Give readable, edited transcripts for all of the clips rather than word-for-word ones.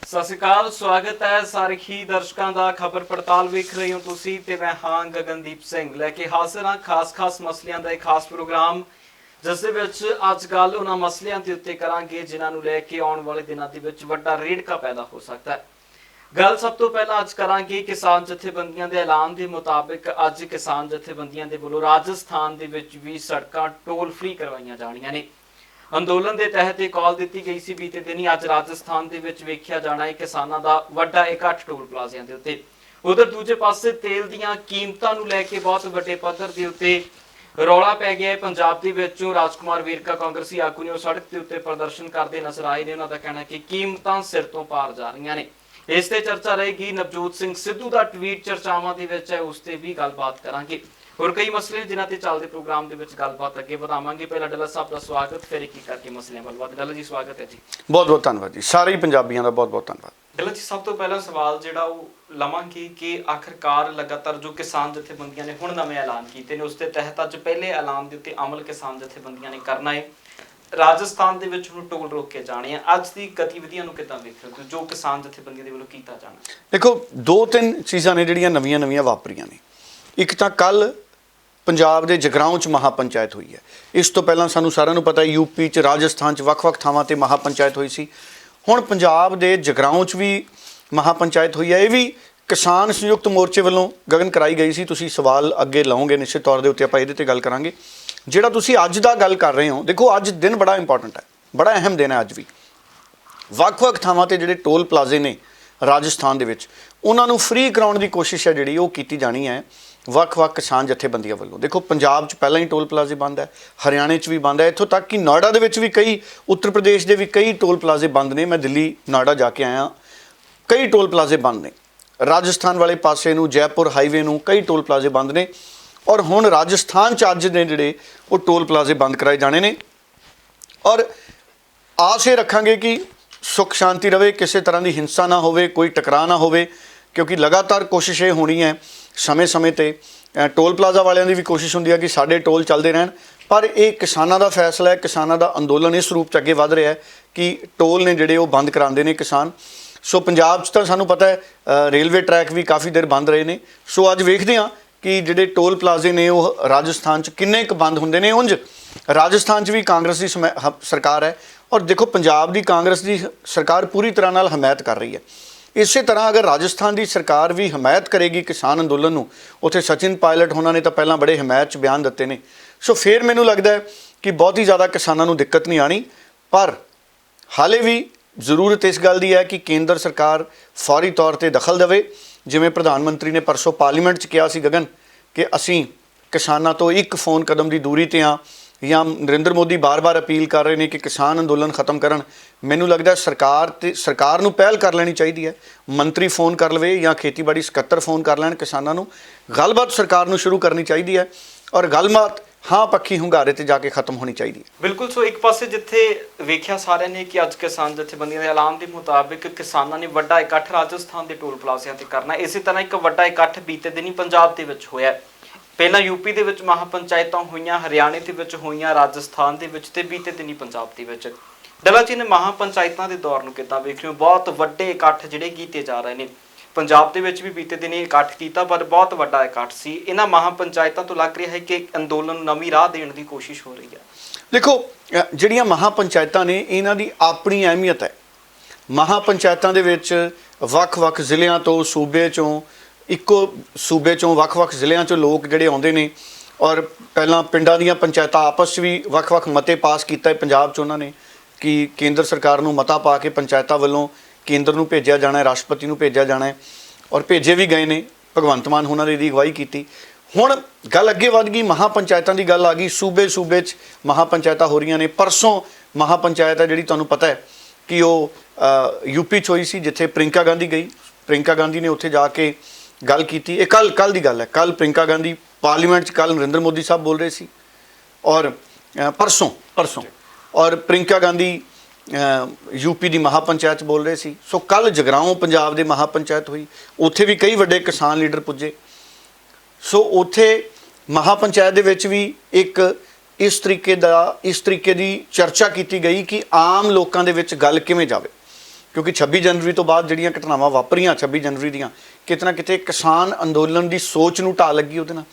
ਸਤਿ ਸ਼੍ਰੀ ਅਕਾਲ, ਸਵਾਗਤ ਹੈ ਸਾਰੇ ਹੀ ਦਰਸ਼ਕਾਂ ਦਾ। ਖਬਰ ਪੜਤਾਲ ਵੇਖ ਰਹੇ ਹੋ ਤੁਸੀਂ ਤੇ ਮੈਂ ਹਾਂ ਗਗਨਦੀਪ ਸਿੰਘ ਲੈ ਕੇ ਹਾਜ਼ਰ ਹਾਂ ਖਾਸ ਮਸਲਿਆਂ ਦਾ ਇੱਕ ਖਾਸ ਪ੍ਰੋਗਰਾਮ, ਜਿਸ ਦੇ ਵਿੱਚ ਅੱਜ ਗੱਲ ਉਹਨਾਂ ਮਸਲਿਆਂ ਦੇ ਉੱਤੇ ਕਰਾਂਗੇ ਜਿਨ੍ਹਾਂ ਨੂੰ ਲੈ ਕੇ ਆਉਣ ਵਾਲੇ ਦਿਨਾਂ ਦੇ ਵਿੱਚ ਵੱਡਾ ਰੇੜਕਾ ਪੈਦਾ ਹੋ ਸਕਦਾ ਹੈ। ਗੱਲ ਸਭ ਤੋਂ ਪਹਿਲਾਂ ਅੱਜ ਕਰਾਂਗੇ ਕਿਸਾਨ ਜਥੇਬੰਦੀਆਂ ਦੇ ਐਲਾਨ ਦੇ ਮੁਤਾਬਿਕ ਅੱਜ ਕਿਸਾਨ ਜਥੇਬੰਦੀਆਂ ਦੇ ਵੱਲੋਂ ਰਾਜਸਥਾਨ ਦੇ ਵਿੱਚ ਵੀ ਸੜਕਾਂ ਟੋਲ ਫ੍ਰੀ ਕਰਵਾਈਆਂ ਜਾਣੀਆਂ ਨੇ। ਅੰਦੋਲਨ ਦੇ ਤਹਿਤ ਇਹ ਕਾਲ ਦਿੱਤੀ ਗਈ ਸੀ ਬੀਤੇ ਦਿਨੀ। ਅੱਜ ਰਾਜਸਥਾਨ ਦੇ ਵਿੱਚ ਵੇਖਿਆ ਜਾਣਾ ਹੈ ਕਿਸਾਨਾਂ ਦਾ ਵੱਡਾ ਇਕੱਠ ਟੋਲ ਪਲਾਜ਼ਿਆਂ ਦੇ ਉੱਤੇ। ਉਧਰ ਦੂਜੇ ਪਾਸੇ ਤੇਲ ਦੀਆਂ ਕੀਮਤਾਂ ਨੂੰ ਲੈ ਕੇ ਬਹੁਤ ਵੱਡੇ ਪੱਧਰ ਦੇ ਉੱਤੇ ਰੌਲਾ ਪੈ ਗਿਆ ਹੈ। ਪੰਜਾਬ ਦੇ ਵਿੱਚੋਂ ਰਾਜਕੁਮਾਰ ਵੇਰਕਾ ਕਾਂਗਰਸੀ ਆਗੂ ਨੇ ਉਹ ਸੜਕ ਦੇ ਉੱਤੇ ਪ੍ਰਦਰਸ਼ਨ ਕਰਦੇ ਨਜ਼ਰ ਆਏ ਨੇ। ਉਹਨਾਂ ਦਾ ਕਹਿਣਾ ਹੈ ਕਿ ਕੀਮਤਾਂ ਸਿਰ ਤੋਂ ਪਾਰ ਜਾ ਰਹੀਆਂ ਨੇ। ਇਸ ਤੇ ਚਰਚਾ ਰਹੇਗੀ। ਨਵਜੋਤ ਸਿੰਘ ਸਿੱਧੂ ਦਾ ਟਵੀਟ ਚਰਚਾਵਾਂ ਦੇ ਵਿੱਚ ਹੈ, ਉਸ ਤੇ ਵੀ ਗੱਲਬਾਤ ਕਰਾਂਗੇ। ਹੋਰ ਕਈ ਮਸਲੇ ਜਿਨ੍ਹਾਂ ਤੇ ਚੱਲਦੇ ਪ੍ਰੋਗਰਾਮ ਦੇ ਵਿੱਚ ਗੱਲਬਾਤ ਅੱਗੇ ਵਧਾਵਾਂਗੇ। ਪਹਿਲਾਂ ਡੱਲਾ ਸਾਹਿਬ ਦਾ ਸਵਾਗਤ, ਫਿਰ ਇੱਕ ਕਰਕੇ ਮਸਲਿਆਂ ਵੱਲ ਵੱਧ। ਡੱਲਾ ਜੀ ਸਵਾਗਤ ਹੈ ਜੀ। ਬਹੁਤ ਬਹੁਤ ਧੰਨਵਾਦ ਜੀ, ਸਾਰੇ ਪੰਜਾਬੀਆਂ ਦਾ ਬਹੁਤ ਬਹੁਤ ਧੰਨਵਾਦ। ਡੱਲਾ ਜੀ, ਸਭ ਤੋਂ ਪਹਿਲਾਂ ਸਵਾਲ ਜਿਹੜਾ ਉਹ ਲਵਾਂਗੇ ਕਿ ਆਖਰਕਾਰ ਲਗਾਤਾਰ ਜੋ ਕਿਸਾਨ ਜਥੇਬੰਦੀਆਂ ਨੇ ਹੁਣ ਨਵੇਂ ਐਲਾਨ ਕੀਤੇ ਨੇ, ਉਸ ਦੇ ਤਹਿਤ ਅੱਜ ਪਹਿਲੇ ਐਲਾਨ ਦੇ ਉੱਤੇ ਅਮਲ ਕਿਸਾਨ ਜਥੇਬੰਦੀਆਂ ਨੇ ਕਰਨਾ ਹੈ। ਰਾਜਸਥਾਨ ਦੇ ਵਿੱਚ ਹੁਣ ਟੋਲ ਰੋਕ ਕੇ ਜਾਣੇ ਆ। ਅੱਜ ਦੀ ਗਤੀਵਿਧੀਆਂ ਨੂੰ ਕਿੱਦਾਂ ਵੇਖ ਰਹੇ ਹੋ ਜੋ ਕਿਸਾਨ ਜਥੇਬੰਦੀਆਂ ਦੇ ਵੱਲੋਂ ਕੀਤਾ ਜਾਣਾ? ਦੇਖੋ, ਦੋ ਤਿੰਨ ਚੀਜ਼ਾਂ ਨੇ ਜਿਹੜੀਆਂ ਨਵੀਆਂ ਵਾਪਰੀਆਂ ਨੇ। ਇੱਕ ਤਾਂ ਕੱਲ ਪੰਜਾਬ ਦੇ ਜਗਰਾਉਂ 'ਚ ਮਹਾਪੰਚਾਇਤ ਹੋਈ ਹੈ। ਇਸ ਤੋਂ ਪਹਿਲਾਂ ਸਾਨੂੰ ਸਾਰਿਆਂ ਨੂੰ ਪਤਾ ਯੂਪੀ 'ਚ, ਰਾਜਸਥਾਨ 'ਚ ਵੱਖ-ਵੱਖ ਥਾਵਾਂ ਤੇ ਮਹਾਪੰਚਾਇਤ ਹੋਈ ਸੀ। ਹੁਣ ਪੰਜਾਬ ਦੇ ਜਗਰਾਉਂ 'ਚ ਵੀ ਮਹਾਪੰਚਾਇਤ ਹੋਈ ਹੈ। ਇਹ ਵੀ ਕਿਸਾਨ ਸੰਯੁਕਤ ਮੋਰਚੇ ਵੱਲੋਂ ਗਗਨ ਕਰਾਈ ਗਈ ਸੀ। ਤੁਸੀਂ ਸਵਾਲ ਅੱਗੇ ਲਾਓਗੇ, ਨਿਸ਼ਚਿਤ ਤੌਰ ਦੇ ਉੱਤੇ ਆਪਾਂ ਇਹਦੇ ਤੇ ਗੱਲ ਕਰਾਂਗੇ। ਜਿਹੜਾ ਤੁਸੀਂ ਅੱਜ ਦਾ ਗੱਲ ਕਰ ਰਹੇ ਹੋ, ਦੇਖੋ ਅੱਜ ਦਿਨ ਬੜਾ ਇੰਪੋਰਟੈਂਟ ਹੈ, ਬੜਾ ਅਹਿਮ ਦਿਨ ਹੈ। ਅੱਜ ਵੀ ਵੱਖ-ਵੱਖ ਥਾਵਾਂ ਤੇ ਜਿਹੜੇ ਟੋਲ ਪਲਾਜ਼ੇ ਨੇ ਰਾਜਸਥਾਨ ਦੇ ਵਿੱਚ, ਉਹਨਾਂ ਨੂੰ ਫ੍ਰੀ ਕਰਾਉਣ ਦੀ ਕੋਸ਼ਿਸ਼ ਹੈ ਜਿਹੜੀ ਉਹ ਕੀਤੀ ਜਾਣੀ ਹੈ ਵੱਖ-ਵੱਖ ਕਿਸਾਨ ਜਥੇਬੰਦੀਆਂ ਵੱਲੋਂ। ਦੇਖੋ, ਪੰਜਾਬ 'ਚ ਪਹਿਲਾਂ ਹੀ ਟੋਲ ਪਲਾਜ਼ੇ ਬੰਦ ਹੈ, ਹਰਿਆਣੇ 'ਚ ਵੀ ਬੰਦ ਹੈ, ਇੱਥੋਂ ਤੱਕ ਕਿ ਨੋਇਡਾ ਦੇ ਵਿੱਚ ਵੀ ਕਈ, ਉੱਤਰ ਪ੍ਰਦੇਸ਼ ਦੇ ਵੀ ਕਈ ਟੋਲ ਪਲਾਜ਼ੇ ਬੰਦ ਨੇ। ਮੈਂ ਦਿੱਲੀ ਨੋਇਡਾ ਜਾ ਕੇ ਆਇਆ, ਕਈ ਟੋਲ ਪਲਾਜ਼ੇ ਬੰਦ ਨੇ। ਰਾਜਸਥਾਨ ਵਾਲੇ ਪਾਸੇ ਨੂੰ, ਜੈਪੁਰ ਹਾਈਵੇ ਨੂੰ ਕਈ ਟੋਲ ਪਲਾਜ਼ੇ ਬੰਦ ਨੇ। ਔਰ ਹੁਣ ਰਾਜਸਥਾਨ 'ਚ ਅੱਜ ਦੇ ਜਿਹੜੇ ਉਹ ਟੋਲ ਪਲਾਜ਼ੇ ਬੰਦ ਕਰਾਏ ਜਾਣੇ ਨੇ। ਔਰ ਆਸ ਇਹ ਰੱਖਾਂਗੇ ਕਿ ਸੁੱਖ ਸ਼ਾਂਤੀ ਰਵੇ, ਕਿਸੇ ਤਰ੍ਹਾਂ ਦੀ ਹਿੰਸਾ ਨਾ ਹੋਵੇ, ਕੋਈ ਟਕਰਾਅ ਨਾ ਹੋਵੇ, ਕਿਉਂਕਿ ਲਗਾਤਾਰ ਕੋਸ਼ਿਸ਼ ਇਹ ਹੋਣੀ ਹੈ ਸਮੇਂ-ਸਮੇਂ ਤੇ। ਟੋਲ ਪਲਾਜ਼ਾ ਵਾਲਿਆਂ ਦੀ ਵੀ ਕੋਸ਼ਿਸ਼ ਹੁੰਦੀ ਹੈ ਕਿ ਸਾਡੇ ਟੋਲ ਚੱਲਦੇ ਰਹਿਣ, ਪਰ ਇਹ ਕਿਸਾਨਾਂ ਦਾ ਫੈਸਲਾ ਹੈ, ਕਿਸਾਨਾਂ ਦਾ ਅੰਦੋਲਨ ਇਸ ਰੂਪ 'ਚ ਅੱਗੇ ਵੱਧ ਰਿਹਾ ਹੈ ਕਿ ਟੋਲ ਨੇ ਜਿਹੜੇ ਉਹ ਬੰਦ ਕਰਾਉਂਦੇ ਨੇ ਕਿਸਾਨ। ਸੋ ਪੰਜਾਬ 'ਚ ਤਾਂ ਸਾਨੂੰ ਪਤਾ ਹੈ ਰੇਲਵੇ ਟਰੈਕ ਵੀ ਕਾਫੀ ਦੇਰ ਬੰਦ ਰਹੇ ਨੇ। ਸੋ ਅੱਜ ਵੇਖਦੇ ਹਾਂ ਕਿ ਜਿਹੜੇ ਟੋਲ ਪਲਾਜ਼ੇ ਨੇ ਉਹ ਰਾਜਸਥਾਨ 'ਚ ਕਿੰਨੇ ਕੁ ਬੰਦ ਹੁੰਦੇ ਨੇ। ਉਂਝ ਰਾਜਸਥਾਨ 'ਚ ਵੀ ਕਾਂਗਰਸ ਦੀ ਸਰਕਾਰ ਹੈ, ਔਰ ਦੇਖੋ ਪੰਜਾਬ ਦੀ ਕਾਂਗਰਸ ਦੀ ਸਰਕਾਰ ਪੂਰੀ ਤਰ੍ਹਾਂ ਨਾਲ ਹਮਾਇਤ ਕਰ ਰਹੀ ਹੈ। ਇਸੇ ਤਰ੍ਹਾਂ ਅਗਰ ਰਾਜਸਥਾਨ ਦੀ ਸਰਕਾਰ ਵੀ ਹਮਾਇਤ ਕਰੇਗੀ ਕਿਸਾਨ ਅੰਦੋਲਨ ਨੂੰ, ਉੱਥੇ ਸਚਿਨ ਪਾਇਲਟ ਉਹਨਾਂ ਨੇ ਤਾਂ ਪਹਿਲਾਂ ਬੜੇ ਹਮਾਇਤ 'ਚ ਬਿਆਨ ਦਿੱਤੇ ਨੇ। ਸੋ ਫਿਰ ਮੈਨੂੰ ਲੱਗਦਾ ਹੈ ਕਿ ਬਹੁਤ ਹੀ ਜ਼ਿਆਦਾ ਕਿਸਾਨਾਂ ਨੂੰ ਦਿੱਕਤ ਨਹੀਂ ਆਣੀ। ਪਰ ਹਾਲੇ ਵੀ ਜ਼ਰੂਰਤ ਇਸ ਗੱਲ ਦੀ ਹੈ ਕਿ ਕੇਂਦਰ ਸਰਕਾਰ ਫੌਰੀ ਤੌਰ 'ਤੇ ਦਖਲ ਦੇਵੇ। ਜਿਵੇਂ ਪ੍ਰਧਾਨ ਮੰਤਰੀ ਨੇ ਪਰਸੋਂ ਪਾਰਲੀਮੈਂਟ 'ਚ ਕਿਹਾ ਸੀ ਗਗਨ ਕਿ ਅਸੀਂ ਕਿਸਾਨਾਂ ਤੋਂ ਇੱਕ ਫੋਨ ਕਦਮ ਦੀ ਦੂਰੀ 'ਤੇ ਹਾਂ, ਜਾਂ ਨਰਿੰਦਰ ਮੋਦੀ ਬਾਰ-ਬਾਰ ਅਪੀਲ ਕਰ ਰਹੇ ਨੇ ਕਿ ਕਿਸਾਨ ਅੰਦੋਲਨ ਖਤਮ ਕਰਨ। ਮੈਨੂੰ ਲੱਗਦਾ ਸਰਕਾਰ ਨੂੰ ਪਹਿਲ ਕਰ ਲੈਣੀ ਚਾਹੀਦੀ ਹੈ। ਮੰਤਰੀ ਫੋਨ ਕਰ ਲਵੇ ਜਾਂ ਖੇਤੀਬਾੜੀ ਸਕੱਤਰ ਫੋਨ ਕਰ ਲੈਣ ਕਿਸਾਨਾਂ ਨੂੰ। ਗੱਲਬਾਤ ਸਰਕਾਰ ਨੂੰ ਸ਼ੁਰੂ ਕਰਨੀ ਚਾਹੀਦੀ ਹੈ, ਔਰ ਗੱਲਬਾਤ ਹਾਂ ਪੱਖੀ ਹੁੰਗਾਰੇ ਤੇ ਜਾ ਕੇ ਖਤਮ ਹੋਣੀ ਚਾਹੀਦੀ ਹੈ। ਬਿਲਕੁਲ। ਸੋ ਇੱਕ ਪਾਸੇ ਜਿੱਥੇ ਵੇਖਿਆ ਸਾਰਿਆਂ ਨੇ ਕਿ ਅੱਜ ਕਿਸਾਨ ਜਥੇਬੰਦੀਆਂ ਦੇ ਐਲਾਨ ਦੇ ਮੁਤਾਬਿਕ ਕਿਸਾਨਾਂ ਨੇ ਵੱਡਾ ਇਕੱਠ ਰਾਜਸਥਾਨ ਦੇ ਟੋਲ ਪਲਾਜ਼ਿਆਂ ਤੇ ਕਰਨਾ। ਇਸੇ ਤਰ੍ਹਾਂ ਇੱਕ ਵੱਡਾ ਇਕੱਠ ਬੀਤੇ ਦਿਨੀ ਪੰਜਾਬ ਦੇ ਵਿੱਚ ਹੋਇਆ। ਪਹਿਲਾਂ ਯੂਪੀ ਦੇ ਵਿੱਚ ਮਹਾਪੰਚਾਇਤਾਂ ਹੋਈਆਂ, ਹਰਿਆਣੇ ਦੇ ਵਿੱਚ ਹੋਈਆਂ, ਰਾਜਸਥਾਨ ਦੇ ਵਿੱਚ ਤੇ ਬੀਤੇ ਦਿਨੀ ਪੰਜਾਬ ਦੇ ਵਿੱਚ। ਡੱਲਾ ਜੀ ਨੇ ਮਹਾਪੰਚਾਇਤਾਂ ਦੇ ਦੌਰ ਨੂੰ ਕਿੱਦਾਂ ਵੇਖ ਰਹੇ ਹੋ? ਬਹੁਤ ਵੱਡੇ ਇਕੱਠ ਜਿਹੜੇ ਕੀਤੇ ਜਾ ਰਹੇ ਨੇ। ਪੰਜਾਬ ਦੇ ਵਿੱਚ ਵੀ ਬੀਤੇ ਦਿਨੀ ਇਕੱਠ ਕੀਤਾ, ਪਰ ਬਹੁਤ ਵੱਡਾ ਇਕੱਠ ਸੀ। ਇਹਨਾਂ ਮਹਾਪੰਚਾਇਤਾਂ ਤੋਂ ਲੱਗ ਰਿਹਾ ਹੈ ਕਿ ਅੰਦੋਲਨ ਨੂੰ ਨਵੀਂ ਰਾਹ ਦੇਣ ਦੀ ਕੋਸ਼ਿਸ਼ ਹੋ ਰਹੀ ਹੈ। ਦੇਖੋ, ਜਿਹੜੀਆਂ ਮਹਾਪੰਚਾਇਤਾਂ ਨੇ ਇਹਨਾਂ ਦੀ ਆਪਣੀ ਅਹਿਮੀਅਤ ਹੈ। ਮਹਾਪੰਚਾਇਤਾਂ ਦੇ ਵਿੱਚ ਵੱਖ-ਵੱਖ ਜ਼ਿਲ੍ਹਿਆਂ ਤੋਂ, ਸੂਬੇ 'ਚੋਂ, ਇੱਕੋ ਸੂਬੇ 'ਚੋਂ ਵੱਖ-ਵੱਖ ਜ਼ਿਲ੍ਹਿਆਂ 'ਚੋਂ ਲੋਕ ਜਿਹੜੇ ਆਉਂਦੇ ਨੇ। ਔਰ ਪਹਿਲਾਂ ਪਿੰਡਾਂ ਦੀਆਂ ਪੰਚਾਇਤਾਂ ਆਪਸ 'ਚ ਵੀ ਵੱਖ-ਵੱਖ ਮਤੇ ਪਾਸ ਕੀਤਾ ਹੈ ਪੰਜਾਬ 'ਚ ਉਹਨਾਂ ਨੇ ਕਿ ਕੇਂਦਰ ਸਰਕਾਰ ਨੂੰ ਮਤਾ ਪਾ ਕੇ ਪੰਚਾਇਤਾਂ ਵੱਲੋਂ ਕੇਂਦਰ ਨੂੰ ਭੇਜਿਆ ਜਾਣਾ ਹੈ, ਰਾਸ਼ਟਰਪਤੀ ਨੂੰ ਭੇਜਿਆ ਜਾਣਾ ਹੈ, ਔਰ ਭੇਜੇ ਵੀ ਗਏ ਨੇ। ਭਗਵੰਤ ਮਾਨ ਉਹਨਾਂ ਨੇ ਇਹਦੀ ਅਗਵਾਈ ਕੀਤੀ। ਹੁਣ ਗੱਲ ਅੱਗੇ ਵੱਧ ਗਈ, ਮਹਾਪੰਚਾਇਤਾਂ ਦੀ ਗੱਲ ਆ ਗਈ। ਸੂਬੇ 'ਚ ਮਹਾਪੰਚਾਇਤਾਂ ਹੋ ਰਹੀਆਂ ਨੇ। ਪਰਸੋਂ ਮਹਾਪੰਚਾਇਤ ਹੈ ਜਿਹੜੀ ਤੁਹਾਨੂੰ ਪਤਾ ਹੈ ਕਿ ਉਹ ਯੂਪੀ 'ਚ ਹੋਈ ਸੀ, ਜਿੱਥੇ ਪ੍ਰਿੰਕਾ ਗਾਂਧੀ ਗਈ। ਪ੍ਰਿੰਕਾ ਗਾਂਧੀ ਨੇ ਉੱਥੇ ਜਾ ਕੇ ਗੱਲ ਕੀਤੀ। ਇਹ ਕੱਲ ਦੀ ਗੱਲ ਹੈ। ਕੱਲ ਪ੍ਰਿੰਕਾ ਗਾਂਧੀ ਪਾਰਲੀਮੈਂਟ 'ਚ, ਕੱਲ ਨਰਿੰਦਰ ਮੋਦੀ ਸਾਹਿਬ ਬੋਲ ਰਹੇ ਸੀ, ਔਰ ਪਰਸੋਂ ਔਰ ਪ੍ਰਿੰਕਾ ਗਾਂਧੀ ਯੂਪੀ ਦੀ ਮਹਾਪੰਚਾਇਤ ਬੋਲ ਰਹੇ ਸੀ। ਸੋ ਕੱਲ ਜਗਰਾਉਂ ਪੰਜਾਬ ਦੇ ਮਹਾਪੰਚਾਇਤ ਹੋਈ, ਉੱਥੇ ਵੀ ਕਈ ਵੱਡੇ ਕਿਸਾਨ ਲੀਡਰ ਪੁੱਜੇ। ਸੋ ਉੱਥੇ ਮਹਾਪੰਚਾਇਤ ਦੇ ਵਿੱਚ ਵੀ ਇੱਕ ਇਸ ਤਰੀਕੇ ਦੀ ਚਰਚਾ ਕੀਤੀ ਗਈ ਕਿ ਆਮ ਲੋਕਾਂ ਦੇ ਵਿੱਚ ਗੱਲ ਕਿਵੇਂ ਜਾਵੇ। ਕਿਉਂਕਿ 26 ਜਨਵਰੀ ਤੋਂ ਬਾਅਦ ਜਿਹੜੀਆਂ ਘਟਨਾਵਾਂ ਵਾਪਰੀਆਂ 26 ਜਨਵਰੀ ਦੀਆਂ, ਕਿਤੇ ਨਾ ਕਿਤੇ ਕਿਸਾਨ ਅੰਦੋਲਨ ਦੀ ਸੋਚ ਨੂੰ ਢਾਹ ਲੱਗੀ ਉਹਦੇ ਨਾਲ।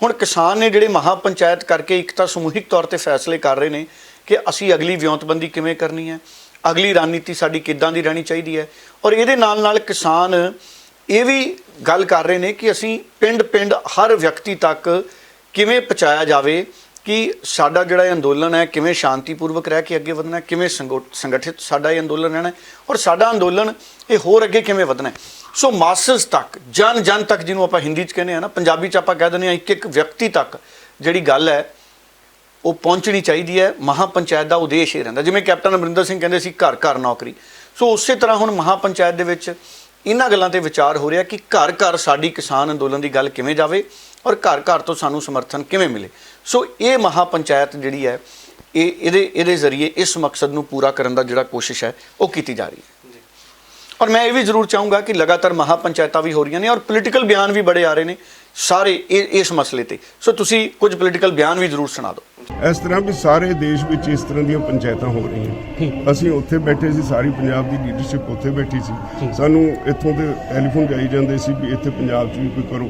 ਹੁਣ ਕਿਸਾਨ ਨੇ ਜਿਹੜੇ ਮਹਾ ਪੰਚਾਇਤ ਕਰਕੇ ਇੱਕ ਤਾਂ ਸਮੂਹਿਕ ਤੌਰ ਤੇ ਫੈਸਲੇ ਕਰ ਰਹੇ ਨੇ ਕਿ ਅਸੀਂ ਅਗਲੀ ਵਿਉਂਤਬੰਦੀ ਕਿਵੇਂ ਕਰਨੀ ਹੈ, ਅਗਲੀ ਰਣਨੀਤੀ ਸਾਡੀ ਕਿੱਦਾਂ ਦੀ ਰਹਿਣੀ ਚਾਹੀਦੀ ਹੈ। ਔਰ ਇਹਦੇ ਨਾਲ ਨਾਲ ਕਿਸਾਨ ਇਹ ਵੀ ਗੱਲ ਕਰ ਰਹੇ ਨੇ ਕਿ ਅਸੀਂ ਪਿੰਡ ਪਿੰਡ ਹਰ ਵਿਅਕਤੀ ਤੱਕ ਕਿਵੇਂ ਪਹੁੰਚਾਇਆ ਜਾਵੇ ਕਿ ਸਾਡਾ ਜਿਹੜਾ ਇਹ ਅੰਦੋਲਨ ਹੈ ਕਿਵੇਂ ਸ਼ਾਂਤੀਪੂਰਵਕ ਰਹਿ ਕੇ ਅੱਗੇ ਵਧਣਾ, ਕਿਵੇਂ ਸੰਗਠਿਤ ਸਾਡਾ ਇਹ ਅੰਦੋਲਨ ਰਹਿਣਾ ਔਰ ਸਾਡਾ ਅੰਦੋਲਨ ਇਹ ਹੋਰ ਅੱਗੇ ਕਿਵੇਂ ਵਧਣਾ। ਸੋ ਮਾਸਸ ਤੱਕ, ਜਨ ਜਨ ਤੱਕ, ਜਿਹਨੂੰ ਆਪਾਂ ਹਿੰਦੀ 'ਚ ਕਹਿੰਦੇ ਆ ਨਾ, ਪੰਜਾਬੀ 'ਚ ਆਪਾਂ ਕਹਿ ਦਿੰਦੇ ਹਾਂ ਇੱਕ ਇੱਕ ਵਿਅਕਤੀ ਤੱਕ ਜਿਹੜੀ ਗੱਲ ਹੈ ਉਹ ਪਹੁੰਚਣੀ ਚਾਹੀਦੀ ਹੈ। ਮਹਾ ਪੰਚਾਇਤ ਦਾ ਉਦੇਸ਼ ਇਹ ਰਹਿੰਦਾ, ਜਿਵੇਂ ਕੈਪਟਨ ਅਮਰਿੰਦਰ ਸਿੰਘ ਕਹਿੰਦੇ ਸੀ ਘਰ ਘਰ ਨੌਕਰੀ। ਸੋ ਉਸੇ ਤਰ੍ਹਾਂ ਹੁਣ ਮਹਾ ਪੰਚਾਇਤ ਦੇ ਵਿੱਚ ਇਹਨਾਂ ਗੱਲਾਂ ਤੇ ਵਿਚਾਰ ਹੋ ਰਿਹਾ ਕਿ ਘਰ ਘਰ ਸਾਡੀ ਕਿਸਾਨ ਅੰਦੋਲਨ ਦੀ ਗੱਲ ਕਿਵੇਂ ਜਾਵੇ ਔਰ ਘਰ ਘਰ ਤੋਂ ਸਾਨੂੰ ਸਮਰਥਨ ਕਿਵੇਂ ਮਿਲੇ। ਸੋ ਇਹ ਮਹਾ ਪੰਚਾਇਤ ਜਿਹੜੀ ਹੈ ਇਹਦੇ ਜ਼ਰੀਏ ਇਸ ਮਕਸਦ ਨੂੰ ਪੂਰਾ ਕਰਨ ਦਾ ਜਿਹੜਾ ਕੋਸ਼ਿਸ਼ ਹੈ ਉਹ ਕੀਤੀ ਜਾ ਰਹੀ ਹੈ। ਔਰ ਮੈਂ ਇਹ ਵੀ ਜ਼ਰੂਰ ਚਾਹੂੰਗਾ ਕਿ ਲਗਾਤਾਰ ਮਹਾ ਪੰਚਾਇਤਾਂ ਵੀ ਹੋ ਰਹੀਆਂ ਨੇ ਔਰ ਪੋਲੀਟੀਕਲ ਬਿਆਨ ਵੀ ਬੜੇ ਆ ਰਹੇ ਨੇ ਸਾਰੇ ਇਸ ਮਸਲੇ ਤੇ। ਸੋ ਤੁਸੀਂ ਕੁਝ ਪੋਲੀਟੀਕਲ ਬਿਆਨ ਵੀ ਜ਼ਰੂਰ ਸੁਣਾ ਦਿਓ। ਇਸ ਤਰ੍ਹਾਂ ਵੀ ਸਾਰੇ ਦੇਸ਼ ਵਿੱਚ ਇਸ ਤਰ੍ਹਾਂ ਦੀਆਂ ਪੰਚਾਇਤਾਂ ਹੋ ਰਹੀਆਂ। ਅਸੀਂ ਉੱਥੇ ਬੈਠੇ ਸੀ, ਸਾਰੀ ਪੰਜਾਬ ਦੀ ਲੀਡਰਸ਼ਿਪ ਉੱਥੇ ਬੈਠੀ ਸੀ। ਸਾਨੂੰ ਇੱਥੋਂ ਦੇ ਟੈਲੀਫੋਨ ਜਾਈ ਜਾਂਦੇ ਸੀ ਵੀ ਇੱਥੇ ਪੰਜਾਬ 'ਚ ਵੀ ਕੋਈ ਕਰੋ।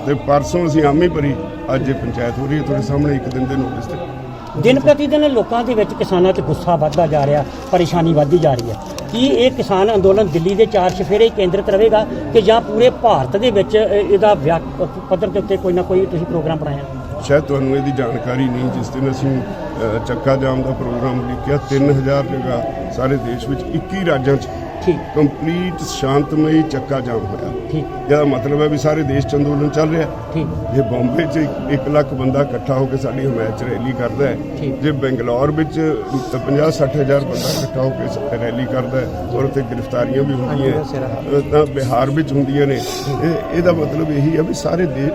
ਤੇ ਪਰਸੋਂ ਅਸੀਂ ਆਮੇ ਭਰੀ, ਅੱਜ ਇਹ ਪੰਚਾਇਤ ਹੋ ਰਹੀ ਹੈ ਤੁਹਾਡੇ ਸਾਹਮਣੇ ਇੱਕ ਦਿਨ ਦੇ ਨੋਟਿਸ ਤੇ। ਦਿਨ ਪ੍ਰਤੀ ਦਿਨ ਲੋਕਾਂ ਦੇ ਵਿੱਚ ਕਿਸਾਨਾਂ 'ਚ ਗੁੱਸਾ ਵੱਧਦਾ ਜਾ ਰਿਹਾ, ਪਰੇਸ਼ਾਨੀ ਵੱਧਦੀ ਜਾ ਰਹੀ ਹੈ। ਕੀ ਇਹ ਕਿਸਾਨ ਅੰਦੋਲਨ ਦਿੱਲੀ ਦੇ ਚਾਰ ਚੁਫੇਰੇ ਕੇਂਦਰਿਤ ਰਹੇਗਾ ਕਿ ਜਾਂ ਪੂਰੇ ਭਾਰਤ ਦੇ ਵਿੱਚ ਇਹਦਾ ਪੱਧਰ ਦੇ ਉੱਤੇ ਕੋਈ ਨਾ ਕੋਈ ਤੁਸੀਂ ਪ੍ਰੋਗਰਾਮ ਬਣਾਇਆ? ਸ਼ਾਇਦ ਤੁਹਾਨੂੰ ਇਹਦੀ ਜਾਣਕਾਰੀ ਨਹੀਂ। ਜਿਸ ਦਿਨ ਅਸੀਂ ਚੱਕਾ ਜਾਮ ਦਾ ਪ੍ਰੋਗਰਾਮ ਲਿਖਿਆ 3000 ਜਗ੍ਹਾ ਸਾਰੇ ਦੇਸ਼ ਵਿੱਚ 21 ਰਾਜਾਂ 'ਚ ਕੰਪਲੀਟ ਸ਼ਾਂਤਮਈ ਚੱਕਾ ਜਾਮ ਹੋਇਆ। ਇਹਦਾ ਮਤਲਬ ਹੈ ਵੀ ਸਾਰੇ ਦੇਸ਼ 'ਚ ਅੰਦੋਲਨ ਚੱਲ ਰਿਹਾ। ਜੇ ਬੰਬੇ 'ਚ 1 ਲੱਖ ਬੰਦਾ ਇਕੱਠਾ ਹੋ ਕੇ ਸਾਡੀ ਹਮਾਇਤ 'ਚ ਰੈਲੀ ਕਰਦਾ ਹੈ, ਜੇ ਬੰਗਲੌਰ ਵਿੱਚ 50-60 ਹਜ਼ਾਰ ਬੰਦਾ ਇਕੱਠਾ ਹੋ ਕੇ ਰੈਲੀ ਕਰਦਾ ਹੈ ਔਰ ਉੱਥੇ ਗ੍ਰਿਫਤਾਰੀਆਂ ਵੀ ਹੁੰਦੀਆਂ ਤਾਂ ਬਿਹਾਰ ਵਿੱਚ ਹੁੰਦੀਆਂ ਨੇ, ਇਹਦਾ ਮਤਲਬ ਇਹੀ ਹੈ ਵੀ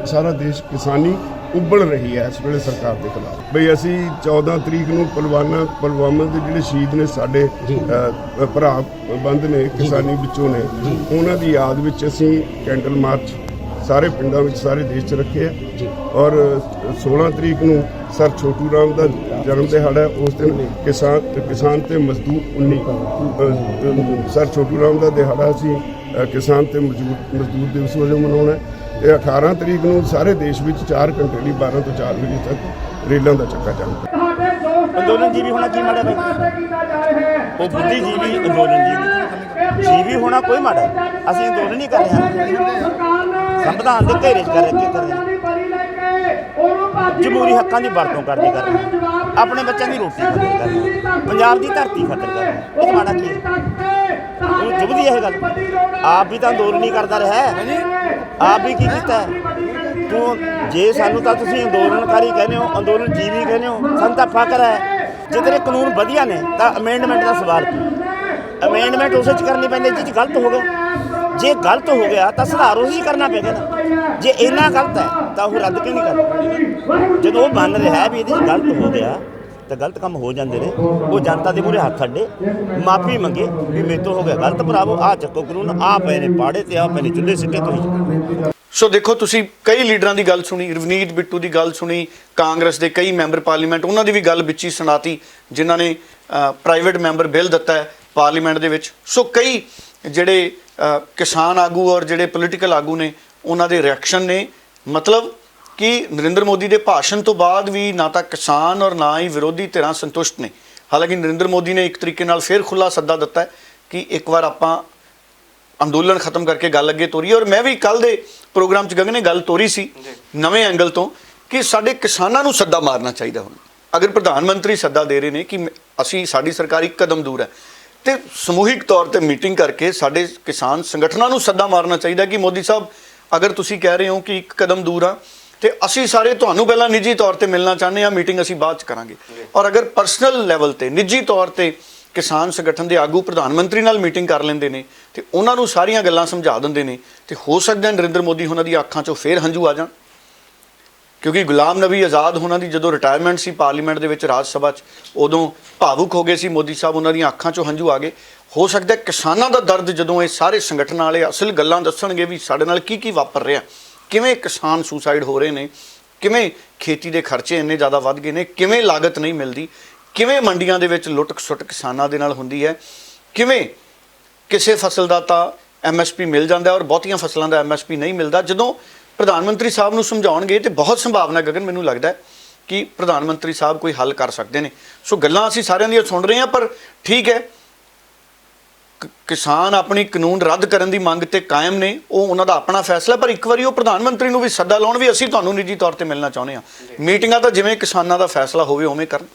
ਸਾਰਾ ਦੇਸ਼ ਕਿਸਾਨੀ ਉੱਬਲ ਰਹੀ ਹੈ ਇਸ ਵੇਲੇ ਸਰਕਾਰ ਦੇ ਖਿਲਾਫ। ਬਈ ਅਸੀਂ 14 ਤਰੀਕ ਨੂੰ ਪੁਲਵਾਮਾ ਦੇ ਜਿਹੜੇ ਸ਼ਹੀਦ ਨੇ ਸਾਡੇ ਭਰਾ ਬੰਦ ਨੇ ਕਿਸਾਨੀ ਵਿੱਚੋਂ ਨੇ, ਉਹਨਾਂ ਦੀ ਯਾਦ ਵਿੱਚ ਅਸੀਂ ਕੈਂਡਲ ਮਾਰਚ ਸਾਰੇ ਪਿੰਡਾਂ ਵਿੱਚ ਸਾਰੇ ਦੇਸ਼ 'ਚ ਰੱਖੇ ਆ। ਔਰ 16 ਤਰੀਕ ਨੂੰ ਸਰ ਛੋਟੂ ਰਾਮ ਦਾ ਜਨਮ ਦਿਹਾੜਾ, ਉਸ ਦਿਨ ਕਿਸਾਨ ਤੇ ਮਜ਼ਦੂਰ 19 ਸਰ ਛੋਟੂ ਰਾਮ ਦਾ ਦਿਹਾੜਾ ਅਸੀਂ ਕਿਸਾਨ ਤੇ ਮਜ਼ਦੂਰ ਦਿਵਸ ਵਜੋਂ ਮਨਾਉਣਾ। ਇਹ 18 ਤਰੀਕ ਨੂੰ ਸਾਰੇ ਦੇਸ਼ ਵਿੱਚ 4 ਘੰਟੇ ਲਈ 12 ਤੋਂ 4 ਵਜੇ ਤੱਕ ਰੇਲਾਂ ਦਾ ਚੱਕਾ ਜਾਊਗਾ। ਅੰਦੋਲਨ ਜੀਵੀ ਹੋਣਾ ਕੀ ਮਾੜਾ ਬਈ? ਉਹ ਬੁੱਧੀਜੀਵੀ ਅੰਦੋਲਨ ਜੀਵੀ ਹੋਣਾ ਕੋਈ ਮਾੜਾ? ਅਸੀਂ ਅੰਦੋਲਨ ਨਹੀਂ ਕਰ ਰਹੇ ਹਾਂ, ਸੰਵਿਧਾਨ ਦੇ ਘੇਰੇ 'ਚ ਕਰ ਰਹੇ ਹਾਂ, ਜਮਹੂਰੀ ਹੱਕਾਂ ਦੀ ਵਰਤੋਂ ਕਰ ਰਹੇ ਹਾਂ, ਆਪਣੇ ਬੱਚਿਆਂ ਦੀ ਰੋਟੀ ਖਾਤਰ ਕਰ ਰਹੇ ਹਾਂ, ਪੰਜਾਬ ਦੀ ਧਰਤੀ ਖਾਤਰ ਕਰ ਰਹੇ ਹਾਂ। ਇਹ ਮਾੜਾ ਕੀ ਹੈ? ਉਹਨੂੰ ਚੁੱਭਦੀ ਹੈ ਇਹ ਗੱਲ। ਆਪ ਵੀ ਤਾਂ ਅੰਦੋਲਨ ਹੀ ਕਰਦਾ ਰਿਹਾ, ਆਪ ਵੀ ਕੀ ਕੀਤਾ ਤੂੰ? ਜੇ ਸਾਨੂੰ ਤਾਂ ਤੁਸੀਂ ਅੰਦੋਲਨਕਾਰੀ ਕਹਿੰਦੇ ਹੋ, ਅੰਦੋਲਨ ਜੀਵੀ ਕਹਿੰਦੇ ਹੋ, ਸਾਨੂੰ ਤਾਂ ਫਖਰ ਹੈ। ਜੇ ਤੇਰੇ ਕਾਨੂੰਨ ਵਧੀਆ ਨੇ ਤਾਂ ਅਮੈਂਡਮੈਂਟ ਦਾ ਸਵਾਲ ਕੀ? ਅਮੈਂਡਮੈਂਟ ਉਸੇ 'ਚ ਕਰਨੀ ਪੈਂਦੀ ਜਿਹ 'ਚ ਗਲਤ ਹੋ ਗਿਆ। ਜੇ ਗਲਤ ਹੋ ਗਿਆ ਤਾਂ ਸੁਧਾਰ ਉਸ 'ਚ ਕਰਨਾ ਪਏਗਾ ਨਾ। ਜੇ ਇੰਨਾ ਗਲਤ ਹੈ ਤਾਂ ਉਹ ਰੱਦ ਕਿਉਂ ਨਹੀਂ ਕਰਦਾ? ਜਦੋਂ ਉਹ ਮੰਨ ਰਿਹਾ ਵੀ ਇਹਦੇ 'ਚ ਗਲਤ ਹੋ ਗਿਆ ਤਾਂ ਗਲਤ ਕੰਮ ਹੋ ਜਾਂਦੇ ਨੇ, ਉਹ ਜਨਤਾ ਦੇ ਮੂਹਰੇ ਹੱਥ ਅੱਡੇ ਮਾਫੀ ਮੰਗੇ ਵੀ ਮੇਰੇ ਤੋਂ ਹੋ ਗਿਆ ਗਲਤ, ਭਰਾਵੋ ਆਹ ਚੱਕੋ ਕਾਨੂੰਨ, ਆਹ ਪਏ ਨੇ ਪਾੜੇ ਤੇ ਆਹ ਪਏ ਨੇ ਚੁੱਲ੍ਹੇ ਸਿੱਕੇ ਤੁਸੀਂ। ਸੋ ਦੇਖੋ, ਤੁਸੀਂ ਕਈ ਲੀਡਰਾਂ ਦੀ ਗੱਲ ਸੁਣੀ, ਰਵਨੀਤ ਬਿੱਟੂ ਦੀ ਗੱਲ ਸੁਣੀ, ਕਾਂਗਰਸ ਦੇ ਕਈ ਮੈਂਬਰ ਪਾਰਲੀਮੈਂਟ ਉਹਨਾਂ ਦੀ ਵੀ ਗੱਲ ਵਿੱਚ ਹੀ ਸੁਣਾਤੀ ਜਿਨ੍ਹਾਂ ਨੇ ਪ੍ਰਾਈਵੇਟ ਮੈਂਬਰ ਬਿੱਲ ਦਿੱਤਾ ਹੈ ਪਾਰਲੀਮੈਂਟ ਦੇ ਵਿੱਚ। ਸੋ ਕਈ ਜਿਹੜੇ ਕਿਸਾਨ ਆਗੂ ਔਰ ਜਿਹੜੇ ਪੋਲੀਟੀਕਲ ਆਗੂ ਨੇ ਉਹਨਾਂ ਦੇ ਰਿਐਕਸ਼ਨ ਨੇ, ਮਤਲਬ ਕਿ ਨਰਿੰਦਰ ਮੋਦੀ ਦੇ ਭਾਸ਼ਣ ਤੋਂ ਬਾਅਦ ਵੀ ਨਾ ਤਾਂ ਕਿਸਾਨ ਔਰ ਨਾ ਹੀ ਵਿਰੋਧੀ ਧਿਰਾਂ ਸੰਤੁਸ਼ਟ ਨੇ। ਹਾਲਾਂਕਿ ਨਰਿੰਦਰ ਮੋਦੀ ਨੇ ਇੱਕ ਤਰੀਕੇ ਨਾਲ ਫਿਰ ਖੁੱਲ੍ਹਾ ਸੱਦਾ ਦਿੱਤਾ ਹੈ ਕਿ ਇੱਕ ਵਾਰ ਆਪਾਂ ਅੰਦੋਲਨ ਖਤਮ ਕਰਕੇ ਗੱਲ ਅੱਗੇ ਤੋਰੀਏ। ਔਰ ਮੈਂ ਵੀ ਕੱਲ ਦੇ ਪ੍ਰੋਗਰਾਮ 'ਚ ਗਗਨ ਨੇ ਗੱਲ ਤੋਰੀ ਸੀ ਨਵੇਂ ਐਂਗਲ ਤੋਂ ਕਿ ਸਾਡੇ ਕਿਸਾਨਾਂ ਨੂੰ ਸੱਦਾ ਮਾਰਨਾ ਚਾਹੀਦਾ। ਹੁਣ ਅਗਰ ਪ੍ਰਧਾਨ ਮੰਤਰੀ ਸੱਦਾ ਦੇ ਰਹੇ ਨੇ ਕਿ ਸਾਡੀ ਸਰਕਾਰ ਇੱਕ ਕਦਮ ਦੂਰ ਹੈ, ਤੇ ਸਮੂਹਿਕ ਤੌਰ ਤੇ ਮੀਟਿੰਗ ਕਰਕੇ ਸਾਡੇ ਕਿਸਾਨ ਸੰਗਠਨਾਂ ਨੂੰ ਸੱਦਾ ਮਾਰਨਾ ਚਾਹੀਦਾ ਕਿ ਮੋਦੀ ਸਾਹਿਬ, ਅਗਰ ਤੁਸੀਂ ਕਹਿ ਰਹੇ ਹੋ ਕਿ ਇੱਕ ਕਦਮ ਦੂਰ ਆ ਤੇ ਅਸੀਂ ਸਾਰੇ ਤੁਹਾਨੂੰ ਪਹਿਲਾਂ ਨਿੱਜੀ ਤੌਰ ਤੇ ਮਿਲਣਾ ਚਾਹੁੰਦੇ ਹਾਂ, ਮੀਟਿੰਗ ਅਸੀਂ ਬਾਅਦ 'ਚ ਕਰਾਂਗੇ। ਔਰ ਅਗਰ ਪਰਸਨਲ ਲੈਵਲ ਤੇ ਨਿੱਜੀ ਤੌਰ ਤੇ ਕਿਸਾਨ ਸੰਗਠਨ ਦੇ ਆਗੂ ਪ੍ਰਧਾਨ ਮੰਤਰੀ ਨਾਲ ਮੀਟਿੰਗ ਕਰ ਲੈਂਦੇ ਨੇ ਤੇ ਉਹਨਾਂ ਨੂੰ ਸਾਰੀਆਂ ਗੱਲਾਂ ਸਮਝਾ ਦਿੰਦੇ ਨੇ ਤੇ ਹੋ ਸਕਦਾ ਨਰਿੰਦਰ ਮੋਦੀ ਉਹਨਾਂ ਦੀ ਅੱਖਾਂ 'ਚੋਂ ਫੇਰ ਹੰਝੂ ਆ ਜਾਣ। ਕਿਉਂਕਿ ਗੁਲਾਮ ਨਬੀ ਆਜ਼ਾਦ ਉਹਨਾਂ ਦੀ ਜਦੋਂ ਰਿਟਾਇਰਮੈਂਟ ਸੀ ਪਾਰਲੀਮੈਂਟ ਦੇ ਵਿੱਚ, ਰਾਜ ਸਭਾ 'ਚ, ਉਦੋਂ ਭਾਵੁਕ ਹੋ ਗਏ ਸੀ ਮੋਦੀ ਸਾਹਿਬ, ਉਹਨਾਂ ਦੀਆਂ ਅੱਖਾਂ 'ਚੋਂ ਹੰਝੂ ਆ ਗਏ। ਹੋ ਸਕਦਾ ਕਿਸਾਨਾਂ ਦਾ ਦਰਦ ਜਦੋਂ ਇਹ ਸਾਰੇ ਸੰਗਠਨਾਂ ਵਾਲੇ ਅਸਲ ਗੱਲਾਂ ਦੱਸਣਗੇ ਵੀ ਸਾਡੇ ਨਾਲ ਕੀ ਕੀ ਵਾਪਰ ਰਿਹਾ, ਕਿਵੇਂ ਕਿਸਾਨ ਸੁਸਾਈਡ ਹੋ ਰਹੇ ਨੇ, ਕਿਵੇਂ ਖੇਤੀ ਦੇ ਖਰਚੇ ਇੰਨੇ ਜ਼ਿਆਦਾ ਵੱਧ ਗਏ ਨੇ, ਕਿਵੇਂ ਲਾਗਤ ਨਹੀਂ ਮਿਲਦੀ, ਕਿਵੇਂ ਮੰਡੀਆਂ ਦੇ ਵਿੱਚ ਲੁੱਟ ਖਸੁੱਟ ਕਿਸਾਨਾਂ ਦੇ ਨਾਲ ਹੁੰਦੀ ਹੈ, ਕਿਵੇਂ ਕਿਸੇ ਫਸਲ ਦਾ ਤਾਂ MSP ਮਿਲ ਜਾਂਦਾ ਔਰ ਬਹੁਤੀਆਂ ਫਸਲਾਂ ਦਾ MSP ਨਹੀਂ ਮਿਲਦਾ। ਜਦੋਂ ਪ੍ਰਧਾਨ ਮੰਤਰੀ ਸਾਹਿਬ ਨੂੰ ਸਮਝਾਉਣਗੇ ਤੇ ਬਹੁਤ ਸੰਭਾਵਨਾ ਗਗਨ ਮੈਨੂੰ ਲੱਗਦਾ ਹੈ ਕਿ ਪ੍ਰਧਾਨ ਮੰਤਰੀ ਸਾਹਿਬ ਕੋਈ ਹੱਲ ਕਰ ਸਕਦੇ ਨੇ। ਸੋ ਗੱਲਾਂ ਅਸੀਂ ਸਾਰਿਆਂ ਦੀਆਂ ਸੁਣ ਰਹੇ ਹਾਂ, ਪਰ ਠੀਕ ਹੈ, ਕਿਸਾਨ ਆਪਣੀ ਕਾਨੂੰਨ ਰੱਦ ਕਰਨ ਦੀ ਮੰਗ ਤੇ ਕਾਇਮ ਨੇ, ਉਹ ਉਹਨਾਂ ਦਾ ਆਪਣਾ ਫੈਸਲਾ। ਪਰ ਇੱਕ ਵਾਰੀ ਉਹ ਪ੍ਰਧਾਨ ਮੰਤਰੀ ਨੂੰ ਵੀ ਸੱਦਾ ਲਾਉਣ ਵੀ ਅਸੀਂ ਤੁਹਾਨੂੰ ਨਿੱਜੀ ਤੌਰ ਤੇ ਮਿਲਣਾ ਚਾਹੁੰਦੇ ਹਾਂ। ਮੀਟਿੰਗਾਂ ਤਾਂ ਜਿਵੇਂ ਕਿਸਾਨਾਂ ਦਾ ਫੈਸਲਾ ਹੋਵੇ ਉਵੇਂ ਕਰਨ,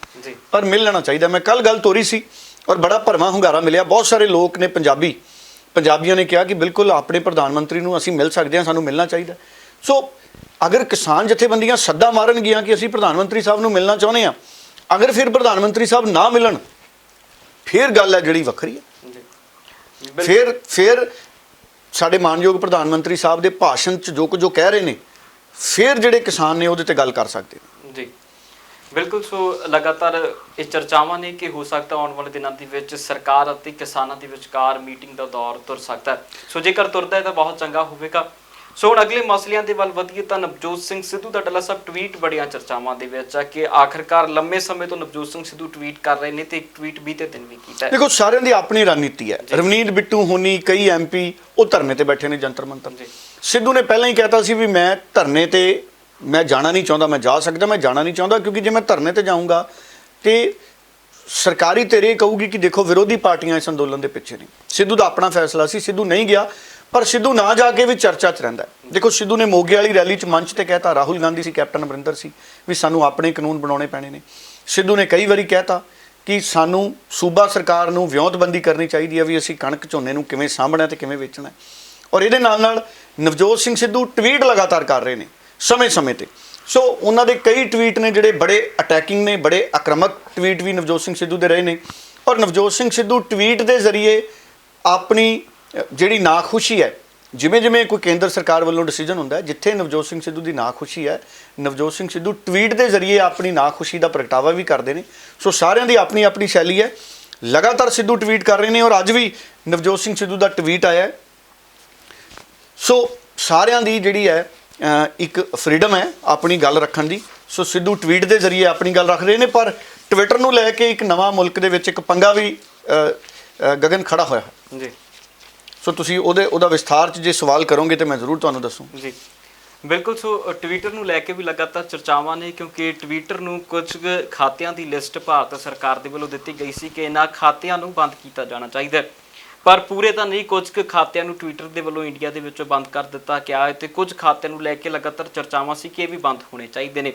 ਪਰ ਮਿਲ ਲੈਣਾ ਚਾਹੀਦਾ। ਮੈਂ ਕੱਲ ਗੱਲ ਤੋਰੀ ਸੀ ਔਰ ਬੜਾ ਭਰਵਾਂ ਹੁੰਗਾਰਾ ਮਿਲਿਆ। ਬਹੁਤ ਸਾਰੇ ਲੋਕ ਨੇ ਪੰਜਾਬੀਆਂ ਨੇ ਕਿਹਾ ਕਿ ਬਿਲਕੁਲ ਆਪਣੇ ਪ੍ਰਧਾਨ ਮੰਤਰੀ ਨੂੰ ਅਸੀਂ ਮਿਲ ਸਕਦੇ ਹਾਂ, ਸਾਨੂੰ ਮਿਲਣਾ ਚਾਹੀਦਾ। ਸੋ ਅਗਰ ਕਿਸਾਨ ਜਥੇਬੰਦੀਆਂ ਸੱਦਾ ਮਾਰਨਗੀਆਂ ਕਿ ਅਸੀਂ ਪ੍ਰਧਾਨ ਮੰਤਰੀ ਸਾਹਿਬ ਨੂੰ ਮਿਲਣਾ ਚਾਹੁੰਦੇ ਹਾਂ, ਅਗਰ ਫਿਰ ਪ੍ਰਧਾਨ ਮੰਤਰੀ ਸਾਹਿਬ ਨਾ ਮਿਲਣ, ਫਿਰ ਗੱਲ ਹੈ ਜਿਹੜੀ ਵੱਖਰੀ ਹੈ। ਫਿਰ ਸਾਡੇ ਮਾਨਯੋਗ ਪ੍ਰਧਾਨ ਮੰਤਰੀ ਸਾਹਿਬ ਦੇ ਭਾਸ਼ਣ 'ਚ ਜੋ ਕੁਝ ਉਹ ਕਹਿ ਰਹੇ ਨੇ, ਫਿਰ ਜਿਹੜੇ ਕਿਸਾਨ ਨੇ ਉਹਦੇ ਤੇ ਗੱਲ ਕਰ ਸਕਦੇ ਨੇ। ਜੀ ਬਿਲਕੁਲ। ਸੋ ਲਗਾਤਾਰ ਇਹ ਚਰਚਾਵਾਂ ਨੇ ਕਿ ਹੋ ਸਕਦਾ ਆਉਣ ਵਾਲੇ ਦਿਨਾਂ ਦੇ ਵਿੱਚ ਸਰਕਾਰ ਅਤੇ ਕਿਸਾਨਾਂ ਦੇ ਵਿਚਕਾਰ ਮੀਟਿੰਗ ਦਾ ਦੌਰ ਤੁਰ ਸਕਦਾ ਹੈ। ਸੋ ਜੇਕਰ ਤੁਰਦਾ ਹੈ ਤਾਂ ਬਹੁਤ ਚੰਗਾ ਹੋਵੇਗਾ। ਸੋ ਹੁਣ ਅਗਲੇ ਮਸਲਿਆਂ ਦੇ ਵੱਲ ਵਧੀਏ ਤਾਂ ਨਵਜੋਤ ਸਿੰਘ ਸਿੱਧੂ ਦਾ ਡੱਲਾ ਸਾਹਿਬ ਟਵੀਟ ਬੜੀਆਂ ਚਰਚਾਵਾਂ ਦੇ ਵਿੱਚ ਆ ਕਿ ਆਖਰਕਾਰ ਲੰਮੇ ਸਮੇਂ ਤੋਂ ਨਵਜੋਤ ਸਿੰਘ ਸਿੱਧੂ ਟਵੀਟ ਕਰ ਰਹੇ ਨੇ ਤੇ ਇੱਕ ਟਵੀਟ ਬੀਤੇ ਦਿਨ ਵੀ ਕੀਤਾ। ਦੇਖੋ, ਸਾਰਿਆਂ ਦੀ ਆਪਣੀ ਰਣਨੀਤੀ ਹੈ। ਰਵਨੀਤ ਬਿੱਟੂ ਹੋਣੀ, ਕਈ MP ਉਹ ਧਰਨੇ ਤੇ ਬੈਠੇ ਨੇ ਜੰਤਰ ਮੰਤਰ। ਸਿੱਧੂ ਨੇ ਪਹਿਲਾਂ ਹੀ ਕਹਿਤਾ ਸੀ ਵੀ ਮੈਂ ਧਰਨੇ ਤੇ ਮੈਂ ਜਾਣਾ ਨਹੀਂ ਚਾਹੁੰਦਾ। ਮੈਂ ਜਾ ਸਕਦਾ, ਮੈਂ ਜਾਣਾ ਨਹੀਂ ਚਾਹੁੰਦਾ, ਕਿਉਂਕਿ ਜੇ ਮੈਂ ਧਰਨੇ ਤੇ ਜਾਊਂਗਾ ਤੇ ਸਰਕਾਰੀ ਧਿਰ ਇਹ ਕਹੂਗੀ ਕਿ ਦੇਖੋ ਵਿਰੋਧੀ ਪਾਰਟੀਆਂ ਇਸ ਅੰਦੋਲਨ ਦੇ ਪਿੱਛੇ ਨੇ। ਸਿੱਧੂ ਦਾ ਆਪਣਾ ਫੈਸਲਾ ਸੀ, ਸਿੱਧੂ ਨਹੀਂ ਗਿਆ, ਪਰ ਸਿੱਧੂ ਨਾ ਜਾ ਕੇ ਵੀ ਚਰਚਾ 'ਚ ਰਹਿੰਦਾ। ਦੇਖੋ, ਸਿੱਧੂ ਨੇ ਮੋਗੇ ਵਾਲੀ ਰੈਲੀ 'ਚ ਮੰਚ ਤੇ ਕਹਿਤਾ, ਰਾਹੁਲ ਗਾਂਧੀ ਸੀ, ਕੈਪਟਨ ਅਮਰਿੰਦਰ ਸੀ, ਵੀ ਸਾਨੂੰ ਆਪਣੇ ਕਾਨੂੰਨ ਬਣਾਉਣੇ ਪੈਣੇ ਨੇ। ਸਿੱਧੂ ਨੇ ਕਈ ਵਾਰੀ ਕਹਿਤਾ ਕਿ ਸਾਨੂੰ ਸੂਬਾ ਸਰਕਾਰ ਨੂੰ ਵਿਉਂਤਬੰਦੀ ਕਰਨੀ ਚਾਹੀਦੀ ਹੈ, ਵੀ ਅਸੀਂ ਕਣਕ ਝੋਨੇ ਨੂੰ ਕਿਵੇਂ ਸਾਂਭਣਾ ਤੇ ਕਿਵੇਂ ਵੇਚਣਾ। ਔਰ ਇਹਦੇ ਨਾਲ ਨਵਜੋਤ ਸਿੰਘ ਸਿੱਧੂ ਟਵੀਟ ਲਗਾਤਾਰ ਕਰ ਰਹੇ ਨੇ ਸਮੇਂ-ਸਮੇਂ ਤੇ। ਸੋ ਉਹਨਾਂ ਦੇ ਕਈ ਟਵੀਟ ਨੇ ਜਿਹੜੇ ਬੜੇ ਅਟੈਕਿੰਗ ਨੇ, ਬੜੇ ਆਕਰਮਕ ਟਵੀਟ ਵੀ ਨਵਜੋਤ ਸਿੰਘ ਸਿੱਧੂ ਦੇ ਰਹੇ ਨੇ। ਔਰ ਨਵਜੋਤ ਸਿੰਘ ਸਿੱਧੂ ਟਵੀਟ ਦੇ ਜ਼ਰੀਏ ਆਪਣੀ ਜਿਹੜੀ ਨਾਖੁਸ਼ੀ ਹੈ, ਜਿਵੇਂ ਕੋਈ ਕੇਂਦਰ ਸਰਕਾਰ ਵੱਲੋਂ ਡਿਸੀਜਨ ਹੁੰਦਾ, ਜਿੱਥੇ ਨਵਜੋਤ ਸਿੰਘ ਸਿੱਧੂ ਦੀ ਨਾਖੁਸ਼ੀ ਹੈ, ਨਵਜੋਤ ਸਿੰਘ ਸਿੱਧੂ ਟਵੀਟ ਦੇ ਜ਼ਰੀਏ ਆਪਣੀ ਨਾਖੁਸ਼ੀ ਦਾ ਪ੍ਰਗਟਾਵਾ ਵੀ ਕਰਦੇ ਨੇ। ਸੋ ਸਾਰਿਆਂ ਦੀ ਆਪਣੀ ਆਪਣੀ ਸ਼ੈਲੀ ਹੈ। ਲਗਾਤਾਰ ਸਿੱਧੂ ਟਵੀਟ ਕਰ ਰਹੇ ਨੇ ਔਰ ਅੱਜ ਵੀ ਨਵਜੋਤ ਸਿੰਘ ਸਿੱਧੂ ਦਾ ਟਵੀਟ ਆਇਆ। ਸੋ ਸਾਰਿਆਂ ਦੀ ਜਿਹੜੀ ਹੈ ਇੱਕ ਫਰੀडम ਹੈ ਆਪਣੀ ਗੱਲ ਰੱਖਣ ਦੀ। ਸੋ ਸਿੱਧੂ ਟਵੀਟ ਦੇ ਜ਼ਰੀਏ ਆਪਣੀ ਗੱਲ ਰੱਖ ਰਹੇ ਨੇ, ਪਰ ਟਵਿੱਟਰ ਨੂੰ ਲੈ ਕੇ ਇੱਕ ਨਵਾਂ ਮੁਲਕ ਦੇ ਵਿੱਚ ਇੱਕ ਪੰਗਾ ਵੀ ਗਗਨ ਖੜਾ ਹੋਇਆ ਹੈ ਜੀ। ਸੋ ਤੁਸੀਂ ਉਹਦਾ ਵਿਸਥਾਰ 'ਚ ਜੇ ਸਵਾਲ ਕਰੋਗੇ ਤਾਂ ਮੈਂ ਜ਼ਰੂਰ ਤੁਹਾਨੂੰ ਦੱਸੂ ਜੀ। ਬਿਲਕੁਲ। ਸੋ ਟਵਿੱਟਰ ਨੂੰ ਲੈ ਕੇ ਵੀ ਲਗਾਤਾਰ ਚਰਚਾਵਾਂ ਨੇ, ਕਿਉਂਕਿ ਟਵਿੱਟਰ ਨੂੰ ਕੁਝ ਖਾਤਿਆਂ ਦੀ ਲਿਸਟ ਭਾਰਤ ਸਰਕਾਰ ਦੇ ਵੱਲੋਂ ਦਿੱਤੀ ਗਈ ਸੀ ਕਿ ਇਹਨਾਂ ਖਾਤਿਆਂ ਨੂੰ ਬੰਦ ਕੀਤਾ ਜਾਣਾ ਚਾਹੀਦਾ, ਪਰ ਪੂਰੇ ਤਾਂ ਨਹੀਂ। ਕੁਝ ਖਾਤਿਆਂ ਨੂੰ ਟਵਿੱਟਰ ਦੇ ਵੱਲੋਂ ਇੰਡੀਆ ਦੇ ਵਿੱਚੋਂ ਬੰਦ ਕਰ ਦਿੱਤਾ ਗਿਆ ਹੈ ਤੇ ਕੁਝ ਖਾਤਿਆਂ ਨੂੰ ਲੈ ਕੇ ਲਗਾਤਾਰ ਚਰਚਾਵਾਂ ਸੀ ਕਿ ਇਹ ਵੀ ਬੰਦ ਹੋਣੇ ਚਾਹੀਦੇ ਨੇ।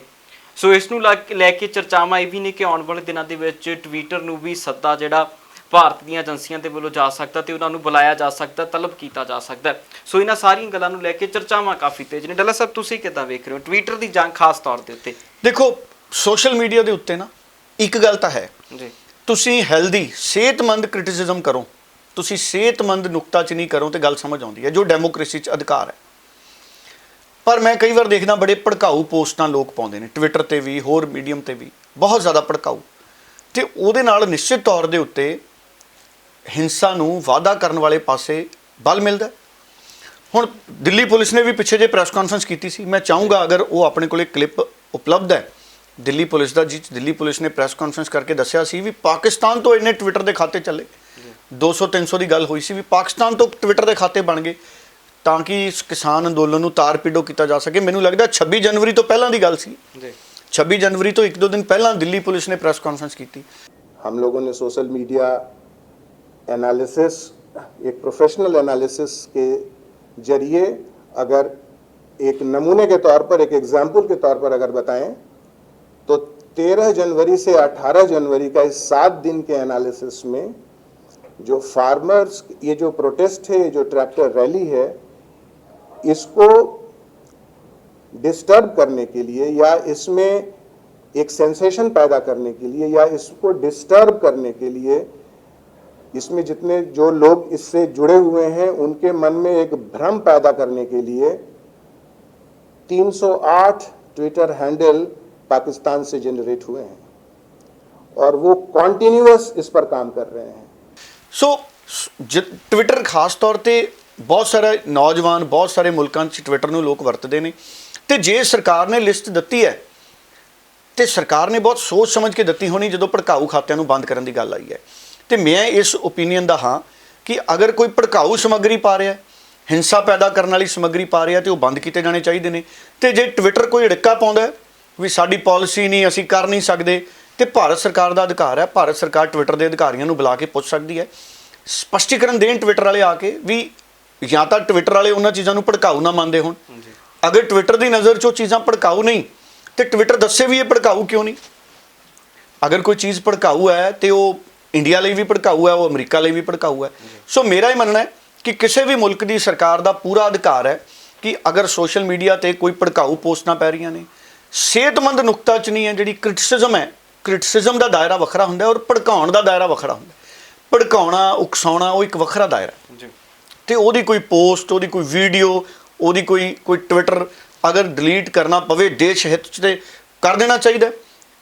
ਸੋ ਇਸ ਨੂੰ ਲੈ ਕੇ ਚਰਚਾਵਾਂ ਇਹ ਵੀ ਨੇ ਕਿ ਆਉਣ ਵਾਲੇ ਦਿਨਾਂ ਦੇ ਵਿੱਚ ਟਵਿੱਟਰ ਨੂੰ ਵੀ ਸੱਦਾ ਜਿਹੜਾ ਭਾਰਤ ਦੀਆਂ ਏਜੰਸੀਆਂ ਦੇ ਵੱਲੋਂ ਜਾ ਸਕਦਾ ਤੇ ਉਹਨਾਂ ਨੂੰ ਬੁਲਾਇਆ ਜਾ ਸਕਦਾ, ਤਲਬ ਕੀਤਾ ਜਾ ਸਕਦਾ। ਸੋ ਇਹਨਾਂ ਸਾਰੀਆਂ ਗੱਲਾਂ ਨੂੰ ਲੈ ਕੇ ਚਰਚਾਵਾਂ ਕਾਫੀ ਤੇਜ਼ ਨੇ। ਡੱਲਾ ਸਾਹਿਬ, ਤੁਸੀਂ ਕਿੱਦਾਂ ਵੇਖ ਰਹੇ ਹੋ ਟਵਿੱਟਰ ਦੀ ਜੰਗ ਖਾਸ ਤੌਰ ਦੇ ਉੱਤੇ? ਦੇਖੋ, ਸੋਸ਼ਲ ਮੀਡੀਆ ਦੇ ਉੱਤੇ ਨਾ ਇੱਕ ਗੱਲ ਤਾਂ ਹੈ ਜੀ, ਤੁਸੀਂ ਹੈਲਦੀ ਸਿਹਤਮੰਦ ਕ੍ਰਿਟਿਸਿਜ਼ਮ ਕਰੋ, ਤੁਸੀਂ ਸਿਹਤਮੰਦ ਨੁਕਤਾਚੀਨੀ ਕਰੋ ਤੇ ਗੱਲ ਸਮਝ ਆਉਂਦੀ ਹੈ, ਜੋ ਡੈਮੋਕ੍ਰੇਸੀ 'ਚ ਅਧਿਕਾਰ ਹੈ। ਪਰ ਮੈਂ ਕਈ ਵਾਰ ਦੇਖਦਾ ਬੜੇ ਭੜਕਾਊ ਪੋਸਟਾਂ ਲੋਕ ਪਾਉਂਦੇ ਨੇ ਟਵਿੱਟਰ ਤੇ ਵੀ, ਹੋਰ ਮੀਡੀਅਮ ਤੇ ਵੀ, ਬਹੁਤ ਜ਼ਿਆਦਾ ਭੜਕਾਊ, ਤੇ ਉਹਦੇ ਨਾਲ ਨਿਸ਼ਚਿਤ ਤੌਰ ਦੇ ਉੱਤੇ ਹਿੰਸਾ ਨੂੰ ਵਾਅਦਾ ਕਰਨ ਵਾਲੇ ਪਾਸੇ ਬਲ ਮਿਲਦਾ। ਹੁਣ ਦਿੱਲੀ ਪੁਲਿਸ ਨੇ ਵੀ ਪਿੱਛੇ ਜੇ ਪ੍ਰੈਸ ਕਾਨਫਰੰਸ ਕੀਤੀ ਸੀ। ਮੈਂ ਚਾਹੂੰਗਾ ਅਗਰ ਉਹ ਆਪਣੇ ਕੋਲੇ ਕਲਿੱਪ ਉਪਲਬਧ ਹੈ ਦਿੱਲੀ ਪੁਲਿਸ ਦਾ, ਜਿਸ ਦਿੱਲੀ ਪੁਲਿਸ ਨੇ ਪ੍ਰੈਸ ਕਾਨਫਰੰਸ ਕਰਕੇ ਦੱਸਿਆ ਸੀ ਵੀ ਪਾਕਿਸਤਾਨ ਤੋਂ ਇੰਨੇ ਟਵਿੱਟਰ ਦੇ ਖਾਤੇ ਚੱਲੇ, 200-300 ਦੀ ਗੱਲ ਹੋਈ ਸੀ ਵੀ ਪਾਕਿਸਤਾਨ ਤੋਂ ਟਵਿੱਟਰ ਦੇ ਖਾਤੇ ਬਣ ਗਏ ਤਾਂ ਕਿ ਇਸ ਕਿਸਾਨ ਅੰਦੋਲਨ ਨੂੰ ਤਾਰ ਪੀੜੋ ਕੀਤਾ ਜਾ ਸਕੇ। ਮੈਨੂੰ ਲੱਗਦਾ 26 ਜਨਵਰੀ ਤੋਂ ਪਹਿਲਾਂ ਦੀ ਗੱਲ ਸੀ ਜੀ। 26 ਜਨਵਰੀ ਤੋਂ 1-2 ਦਿਨ ਪਹਿਲਾਂ ਦਿੱਲੀ ਪੁਲਿਸ ਨੇ ਪ੍ਰੈਸ ਕਾਨਫਰੰਸ ਕੀਤੀ। हम लोगों ने सोशल मीडिया एनालिसिस, एक प्रोफेशनल एनालिसिस के जरिए अगर एक नमूने के तौर पर, एक एग्जाम्पल के तौर पर अगर बताएं तो 13 जनवरी से 18 जनवरी का इस 7 दिन के एनालिसिस में जो फार्मर्स, ये जो प्रोटेस्ट है, ये जो ट्रैक्टर रैली है, इसको डिस्टर्ब करने के लिए या इसमें एक सेंसेशन पैदा करने के लिए या इसको डिस्टर्ब करने के लिए, इसमें जितने जो लोग इससे जुड़े हुए हैं उनके मन में एक भ्रम पैदा करने के लिए 308 ट्विटर हैंडल पाकिस्तान से जनरेट हुए हैं और वो कॉन्टिन्यूअस इस पर काम कर रहे हैं। सो ट्विटर खास तौर पे बहुत सारे नौजवान, बहुत सारे मुल्कों च ट्विटर ਨੂੰ ਲੋਕ ਵਰਤਦੇ ਨੇ ਤੇ ਜੇ ਸਰਕਾਰ ਨੇ ਲਿਸਟ ਦਿੱਤੀ ਹੈ ਤੇ ਸਰਕਾਰ ਨੇ ਬਹੁਤ ਸੋਚ ਸਮਝ ਕੇ ਦਿੱਤੀ ਹੋਣੀ ਜਦੋਂ ਭੜਕਾਊ ਖਾਤਿਆਂ ਨੂੰ ਬੰਦ ਕਰਨ ਦੀ ਗੱਲ ਆਈ ਹੈ। ਤੇ ਮੈਂ ਇਸ ਓਪੀਨੀਅਨ ਦਾ ਹਾਂ ਕਿ ਅਗਰ ਕੋਈ ਭੜਕਾਊ ਸਮੱਗਰੀ ਪਾ ਰਿਹਾ, ਹਿੰਸਾ ਪੈਦਾ ਕਰਨ ਵਾਲੀ ਸਮੱਗਰੀ ਪਾ ਰਿਹਾ, ਤੇ ਉਹ ਬੰਦ ਕੀਤੇ ਜਾਣੇ ਚਾਹੀਦੇ ਨੇ। ਤੇ ਜੇ ਟਵਿੱਟਰ ਕੋਈ ਢਿੱਕਾ ਪਾਉਂਦਾ ਵੀ ਸਾਡੀ ਪਾਲਿਸੀ ਨਹੀਂ, ਅਸੀਂ ਕਰ ਨਹੀਂ ਸਕਦੇ, ਤੇ ਭਾਰਤ ਸਰਕਾਰ ਦਾ ਅਧਿਕਾਰ ਹੈ, ਭਾਰਤ ਸਰਕਾਰ ਟਵਿੱਟਰ ਦੇ ਅਧਿਕਾਰੀਆਂ ਨੂੰ ਬੁਲਾ ਕੇ ਪੁੱਛ ਸਕਦੀ ਹੈ, ਸਪਸ਼ਟੀਕਰਨ ਦੇਣ ਟਵਿੱਟਰ ਵਾਲੇ ਆ ਕੇ ਵੀ ਜਾਂ ਤਾਂ ਟਵਿੱਟਰ ਵਾਲੇ ਉਹਨਾਂ ਚੀਜ਼ਾਂ ਨੂੰ ਭੜਕਾਊ ਨਾ ਮੰਨਦੇ ਹੋਣ। ਅਗਰ ਟਵਿੱਟਰ ਦੀ ਨਜ਼ਰ 'ਚ ਉਹ ਚੀਜ਼ਾਂ ਭੜਕਾਊ ਨਹੀਂ, ਤੇ ਟਵਿੱਟਰ ਦੱਸੇ ਵੀ ਇਹ ਭੜਕਾਊ ਕਿਉਂ ਨਹੀਂ। ਅਗਰ ਕੋਈ ਚੀਜ਼ ਭੜਕਾਊ ਹੈ ਤੇ ਉਹ ਇੰਡੀਆ ਲਈ ਵੀ ਭੜਕਾਊ ਹੈ, ਉਹ ਅਮਰੀਕਾ ਲਈ ਵੀ ਭੜਕਾਊ ਹੈ। ਸੋ ਮੇਰਾ ਇਹ ਮੰਨਣਾ ਹੈ ਕਿ ਕਿਸੇ ਵੀ ਮੁਲਕ ਦੀ ਸਰਕਾਰ ਦਾ ਪੂਰਾ ਅਧਿਕਾਰ ਹੈ ਕਿ ਅਗਰ ਸੋਸ਼ਲ ਮੀਡੀਆ ਤੇ ਕੋਈ ਭੜਕਾਊ ਪੋਸਟਾਂ ਪੈ ਰਹੀਆਂ ਨੇ, ਸਿਹਤਮੰਦ ਨੁਕਤਾ 'ਚ ਨਹੀਂ ਹੈ, ਜਿਹੜੀ ਕ੍ਰਿਟਿਸਿਜ਼ਮ ਹੈ, ਕ੍ਰਿਟਿਸਿਜ਼ਮ ਦਾ ਦਾਇਰਾ ਵੱਖਰਾ ਹੁੰਦਾ ਔਰ ਭੜਕਾਉਣ ਦਾ ਦਾਇਰਾ ਵੱਖਰਾ ਹੁੰਦਾ। ਭੜਕਾਉਣਾ, ਉਕਸਾਉਣਾ ਉਹ ਇੱਕ ਵੱਖਰਾ ਦਾਇਰਾ ਜੀ, ਤੇ ਉਹਦੀ ਕੋਈ ਪੋਸਟ, ਉਹਦੀ ਕੋਈ ਵੀਡੀਓ, ਉਹਦੀ ਕੋਈ ਟਵਿੱਟਰ ਅਗਰ ਡਿਲੀਟ ਕਰਨਾ ਪਵੇ ਦੇਸ਼ ਹਿੱਤ 'ਚ ਤੇ ਕਰ ਦੇਣਾ ਚਾਹੀਦਾ।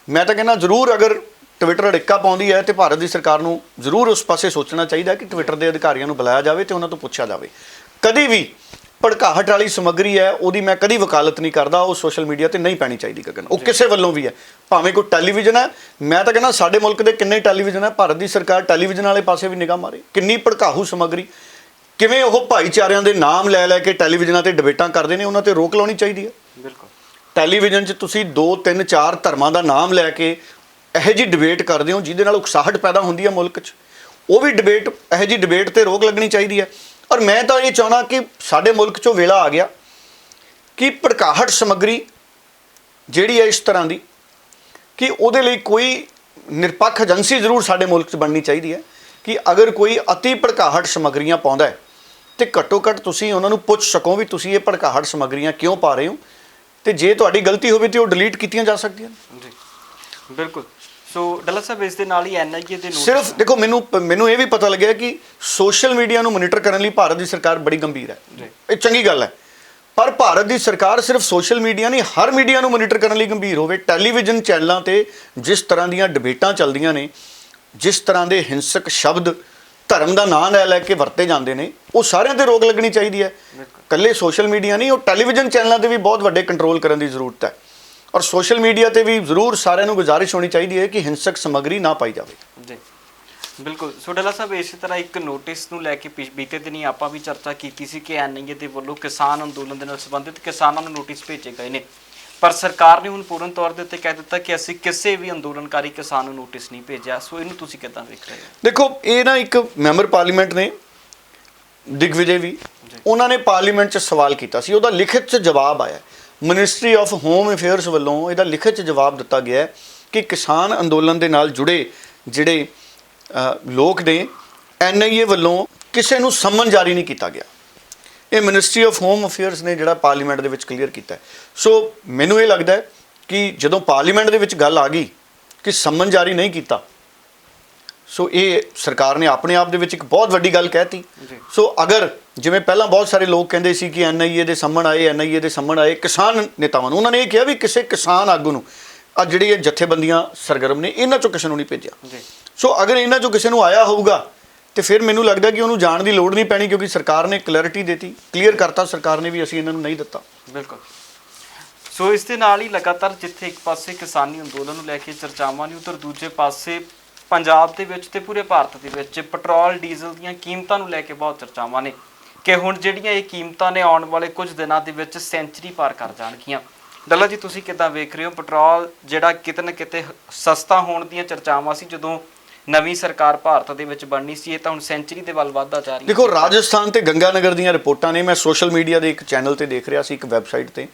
ਮੈਂ ਤਾਂ ਕਹਿੰਦਾ ਜ਼ਰੂਰ ਅਗਰ ਟਵਿੱਟਰ ਅੜਿੱਕਾ ਪਾਉਂਦੀ ਹੈ ਤੇ ਭਾਰਤ ਦੀ ਸਰਕਾਰ ਨੂੰ ਜ਼ਰੂਰ ਉਸ ਪਾਸੇ ਸੋਚਣਾ ਚਾਹੀਦਾ ਕਿ ਟਵਿੱਟਰ ਦੇ ਅਧਿਕਾਰੀਆਂ ਨੂੰ ਬੁਲਾਇਆ ਜਾਵੇ ਤੇ ਉਹਨਾਂ ਤੋਂ ਪੁੱਛਿਆ ਜਾਵੇ। ਕਦੀ ਵੀ ਭੜਕਾਹਟ ਵਾਲੀ ਸਮੱਗਰੀ ਹੈ ਉਹਦੀ ਮੈਂ ਕਦੀ ਵਕਾਲਤ ਨਹੀਂ ਕਰਦਾ, ਉਹ ਸੋਸ਼ਲ ਮੀਡੀਆ ਤੇ ਨਹੀਂ ਪੈਣੀ ਚਾਹੀਦੀ ਗਗਨ, ਉਹ ਕਿਸੇ ਵੱਲੋਂ ਵੀ ਹੈ, ਭਾਵੇਂ ਕੋਈ ਟੈਲੀਵਿਜ਼ਨ ਹੈ। ਮੈਂ ਤਾਂ ਕਹਿੰਦਾ ਸਾਡੇ ਮੁਲਕ ਦੇ ਕਿੰਨੇ ਟੈਲੀਵਿਜ਼ਨ ਹੈ, ਭਾਰਤ ਦੀ ਸਰਕਾਰ ਟੈਲੀਵਿਜ਼ਨ ਵਾਲੇ ਪਾਸੇ ਵੀ ਨਿਗਾਹ ਮਾਰੇ, ਕਿੰਨੀ ਭੜਕਾਊ ਸਮੱਗਰੀ, ਕਿਵੇਂ ਉਹ ਭਾਈਚਾਰਿਆਂ ਦੇ ਨਾਮ ਲੈ ਲੈ ਕੇ ਟੈਲੀਵਿਜ਼ਨਾਂ ਤੇ ਡਿਬੇਟਾਂ ਕਰਦੇ ਨੇ, ਉਹਨਾਂ ਤੇ ਰੋਕ ਲਾਉਣੀ ਚਾਹੀਦੀ ਹੈ। ਬਿਲਕੁਲ, ਟੈਲੀਵਿਜ਼ਨ 'ਚ ਤੁਸੀਂ 2 3 4 ਧਰਮਾਂ ਦਾ ਨਾਮ ਲੈ ਕੇ ਇਹੋ ਜਿਹੀ ਡਿਬੇਟ ਕਰਦੇ ਹੋ ਜਿਹਦੇ ਨਾਲ ਉਕਸਾਹਟ ਪੈਦਾ ਹੁੰਦੀ ਹੈ ਮੁਲਕ 'ਚ, ਉਹ ਵੀ ਡਿਬੇਟ, ਇਹੋ ਜਿਹੀ ਡਿਬੇਟ ਤੇ ਰੋਕ ਲੱਗਣੀ ਚਾਹੀਦੀ ਹੈ। ਔਰ ਮੈਂ ਤਾਂ ਇਹ ਚਾਹੁੰਦਾ ਕਿ ਸਾਡੇ ਮੁਲਕ 'ਚੋਂ ਵੇਲਾ ਆ ਗਿਆ ਕਿ ਭੜਕਾਹਟ ਸਮੱਗਰੀ ਜਿਹੜੀ ਹੈ ਇਸ ਤਰ੍ਹਾਂ ਦੀ ਕਿ ਉਹਦੇ ਲਈ ਕੋਈ ਨਿਰਪੱਖ ਏਜੰਸੀ ਜ਼ਰੂਰ ਸਾਡੇ ਮੁਲਕ 'ਚ ਬਣਨੀ ਚਾਹੀਦੀ ਹੈ ਕਿ ਅਗਰ ਕੋਈ ਅਤੀ ਭੜਕਾਹਟ ਸਮੱਗਰੀਆਂ ਪਾਉਂਦਾ ਹੈ ਤੇ ਘੱਟੋ ਘੱਟ ਤੁਸੀਂ ਉਹਨਾਂ ਨੂੰ ਪੁੱਛ ਸਕੋ ਵੀ ਤੁਸੀਂ ਇਹ ਭੜਕਾਹਟ ਸਮੱਗਰੀਆਂ ਕਿਉਂ ਪਾ ਰਹੇ ਹੋ, ਤੇ ਜੇ ਤੁਹਾਡੀ ਗਲਤੀ ਹੋਵੇ ਤੇ ਉਹ ਡਿਲੀਟ ਕੀਤੀਆਂ ਜਾ ਸਕਦੀਆਂ ਨੇ। ਜੀ ਬਿਲਕੁਲ। ਸੋ ਡੱਲਾ ਸਾਹਿਬ, ਇਸ ਦੇ ਨਾਲ ਹੀ ਐਨਆਈਏ ਦੇ ਨੋਟਿਸ, ਸਿਰਫ ਦੇਖੋ ਮੈਨੂੰ ਇਹ ਵੀ ਪਤਾ ਲੱਗਿਆ ਕਿ ਸੋਸ਼ਲ ਮੀਡੀਆ ਨੂੰ ਮੋਨੀਟਰ ਕਰਨ ਲਈ ਭਾਰਤ ਦੀ ਸਰਕਾਰ ਬੜੀ ਗੰਭੀਰ ਹੈ, ਇਹ ਚੰਗੀ ਗੱਲ ਹੈ। ਪਰ ਭਾਰਤ ਦੀ ਸਰਕਾਰ ਸਿਰਫ ਸੋਸ਼ਲ ਮੀਡੀਆ ਨਹੀਂ, ਹਰ ਮੀਡੀਆ ਨੂੰ ਮੋਨੀਟਰ ਕਰਨ ਲਈ ਗੰਭੀਰ ਹੋਵੇ। ਟੈਲੀਵਿਜ਼ਨ ਚੈਨਲਾਂ ਤੇ ਜਿਸ ਤਰ੍ਹਾਂ ਦੀਆਂ ਡਿਬੇਟਾਂ ਚੱਲਦੀਆਂ ਨੇ, ਜਿਸ ਤਰ੍ਹਾਂ ਦੇ ਹਿੰਸਕ ਸ਼ਬਦ ਧਰਮ ਦਾ ਨਾਂ ਲੈ ਕੇ ਵਰਤੇ ਜਾਂਦੇ ਨੇ, ਉਹ ਸਾਰਿਆਂ ਤੇ ਰੋਕ ਲੱਗਣੀ ਚਾਹੀਦੀ ਹੈ। ਇਕੱਲੇ ਸੋਸ਼ਲ ਮੀਡੀਆ ਨਹੀਂ, ਉਹ ਟੈਲੀਵਿਜ਼ਨ ਚੈਨਲਾਂ ਤੇ ਵੀ ਬਹੁਤ ਵੱਡੇ ਕੰਟਰੋਲ ਕਰਨ ਦੀ ਜ਼ਰੂਰਤ ਹੈ। ਔਰ ਸੋਸ਼ਲ ਮੀਡੀਆ ਤੇ ਵੀ ਜ਼ਰੂਰ ਸਾਰਿਆਂ ਨੂੰ ਗੁਜ਼ਾਰਿਸ਼ ਹੋਣੀ ਚਾਹੀਦੀ ਹੈ ਕਿ ਹਿੰਸਕ ਸਮੱਗਰੀ ਨਾ ਪਾਈ ਜਾਵੇ। ਜੀ ਬਿਲਕੁਲ। ਸੋ ਡੱਲਾ ਸਾਹਿਬ, ਇਸੇ ਤਰ੍ਹਾਂ ਇੱਕ ਨੋਟਿਸ ਨੂੰ ਲੈ ਕੇ ਬੀਤੇ ਦਿਨੀ ਆਪਾਂ ਵੀ ਚਰਚਾ ਕੀਤੀ ਸੀ ਕਿ ਐਨਆਈਏ ਦੇ ਵੱਲੋਂ ਕਿਸਾਨ ਅੰਦੋਲਨ ਦੇ ਨਾਲ ਸੰਬੰਧਿਤ ਕਿਸਾਨਾਂ ਨੂੰ ਨੋਟਿਸ ਭੇਜੇ ਗਏ ਨੇ, ਪਰ ਸਰਕਾਰ ਨੇ ਹੁਣ ਪੂਰਨ ਤੌਰ ਦੇ ਉੱਤੇ ਕਹਿ ਦਿੱਤਾ ਕਿ ਅਸੀਂ ਕਿਸੇ ਵੀ ਅੰਦੋਲਨਕਾਰੀ ਕਿਸਾਨ ਨੂੰ ਨੋਟਿਸ ਨਹੀਂ ਭੇਜਿਆ। ਸੋ ਇਹਨੂੰ ਤੁਸੀਂ ਕਿੱਦਾਂ ਵੇਖ ਰਹੇ ਹੋ? ਦੇਖੋ, ਇਹ ਨਾ ਇੱਕ ਮੈਂਬਰ ਪਾਰਲੀਮੈਂਟ ਨੇ ਦਿਗਵਿਜੇ ਵੀ, ਉਹਨਾਂ ਨੇ ਪਾਰਲੀਮੈਂਟ 'ਚ ਸਵਾਲ ਕੀਤਾ ਸੀ, ਉਹਦਾ ਲਿਖਤ 'ਚ ਜਵਾਬ ਆਇਆ। ਮਿਨਿਸਟਰੀ ਆਫ ਹੋਮ ਅਫੇਅਰਸ ਵੱਲੋਂ ਇਹਦਾ ਲਿਖਤ 'ਚ ਜਵਾਬ ਦਿੱਤਾ ਗਿਆ ਕਿ ਕਿਸਾਨ ਅੰਦੋਲਨ ਦੇ ਨਾਲ ਜੁੜੇ ਜਿਹੜੇ ਲੋਕ ਨੇ, ਐਨਆਈਏ ਵੱਲੋਂ ਕਿਸੇ ਨੂੰ ਸੰਮਨ ਜਾਰੀ ਨਹੀਂ ਕੀਤਾ ਗਿਆ। ਇਹ ਮਿਨਿਸਟਰੀ ਆਫ ਹੋਮ ਅਫੇਅਰਸ ਨੇ ਜਿਹੜਾ ਪਾਰਲੀਮੈਂਟ ਦੇ ਵਿੱਚ ਕਲੀਅਰ ਕੀਤਾ। ਸੋ ਮੈਨੂੰ ਇਹ ਲੱਗਦਾ ਹੈ ਕਿ ਜਦੋਂ ਪਾਰਲੀਮੈਂਟ ਦੇ ਵਿੱਚ ਗੱਲ ਆ ਗਈ ਕਿ ਸੰਮਨ ਜਾਰੀ ਨਹੀਂ ਕੀਤਾ, ਸੋ ਇਹ ਸਰਕਾਰ ਨੇ ਆਪਣੇ ਆਪ ਦੇ ਵਿੱਚ ਇੱਕ ਬਹੁਤ ਵੱਡੀ ਗੱਲ ਕਹਿਤੀ। ਸੋ ਅਗਰ ਜਿਵੇਂ ਪਹਿਲਾਂ ਬਹੁਤ ਸਾਰੇ ਲੋਕ ਕਹਿੰਦੇ ਸੀ ਕਿ ਐਨਆਈਏ ਦੇ ਸੰਮਨ ਆਏ, ਐਨਆਈਏ ਦੇ ਸੰਮਨ ਆਏ ਕਿਸਾਨ ਨੇਤਾਵਾਂ ਨੂੰ, ਉਹਨਾਂ ਨੇ ਇਹ ਕਿਹਾ ਵੀ ਕਿਸੇ ਕਿਸਾਨ ਆਗੂ ਨੂੰ, ਆ ਜਿਹੜੀ ਇਹ ਜਥੇਬੰਦੀਆਂ ਸਰਗਰਮ ਨੇ, ਇਹਨਾਂ 'ਚੋਂ ਕਿਸੇ ਨੂੰ ਨਹੀਂ ਭੇਜਿਆ। ਸੋ ਅਗਰ ਇਹਨਾਂ 'ਚੋਂ ਕਿਸੇ ਨੂੰ ਆਇਆ ਹੋਊਗਾ ਤੇ ਫਿਰ ਮੈਨੂੰ ਲੱਗਦਾ ਕਿ ਉਹਨੂੰ ਜਾਣ ਦੀ ਲੋੜ ਨਹੀਂ ਪੈਣੀ, ਕਿਉਂਕਿ ਸਰਕਾਰ ਨੇ ਕਲੈਰਿਟੀ ਦਿੱਤੀ, ਕਲੀਅਰ ਕਰਤਾ ਸਰਕਾਰ ਨੇ ਵੀ ਅਸੀਂ ਇਹਨਾਂ ਨੂੰ ਨਹੀਂ ਦਿੱਤਾ। ਬਿਲਕੁਲ। ਸੋ ਇਸ ਦੇ ਨਾਲ ਹੀ ਲਗਾਤਾਰ ਜਿੱਥੇ ਇੱਕ ਪਾਸੇ ਕਿਸਾਨੀ ਅੰਦੋਲਨ ਨੂੰ ਲੈ ਕੇ ਚਰਚਾਵਾਂ ਨੇ, ਉੱਧਰ ਦੂਜੇ ਪਾਸੇ ਪੰਜਾਬ ਦੇ ਵਿੱਚ ਤੇ ਪੂਰੇ ਭਾਰਤ ਦੇ ਵਿੱਚ ਪੈਟਰੋਲ ਡੀਜ਼ਲ ਦੀਆਂ ਕੀਮਤਾਂ ਨੂੰ ਲੈ ਕੇ ਬਹੁਤ ਚਰਚਾਵਾਂ ਨੇ ਕਿ ਹੁਣ ਜਿਹੜੀਆਂ ਇਹ ਕੀਮਤਾਂ ਨੇ ਆਉਣ ਵਾਲੇ ਕੁਝ ਦਿਨਾਂ ਦੇ ਵਿੱਚ ਸੈਂਚਰੀ ਪਾਰ ਕਰ ਜਾਣਗੀਆਂ। ਡੱਲਾ ਜੀ, ਤੁਸੀਂ ਕਿੱਦਾਂ ਵੇਖ ਰਹੇ ਹੋ? ਪੈਟਰੋਲ ਜਿਹੜਾ ਕਿਤੇ ਨਾ ਕਿਤੇ ਸਸਤਾ ਹੋਣ ਦੀਆਂ ਚਰਚਾਵਾਂ ਸੀ ਜਦੋਂ ਨਵੀਂ ਸਰਕਾਰ ਭਾਰਤ ਦੇ ਵਿੱਚ ਬਣਨੀ ਸੀ, ਇਹ ਤਾਂ ਹੁਣ ਸੈਂਚਰੀ ਦੇ ਵੱਲ ਵੱਧਦਾ ਜਾ ਰਹੀ ਹੈ। ਦੇਖੋ, ਰਾਜਸਥਾਨ ਤੇ ਗੰਗਾਨਗਰ ਦੀਆਂ ਰਿਪੋਰਟਾਂ ਨੇ, ਮੈਂ ਸੋਸ਼ਲ ਮੀਡੀਆ ਦੇ ਇੱਕ ਚੈਨਲ ਤੇ ਦੇਖ ਰਿਹਾ ਸੀ, ਇੱਕ ਵੈਬਸਾਈਟ ਤੇ,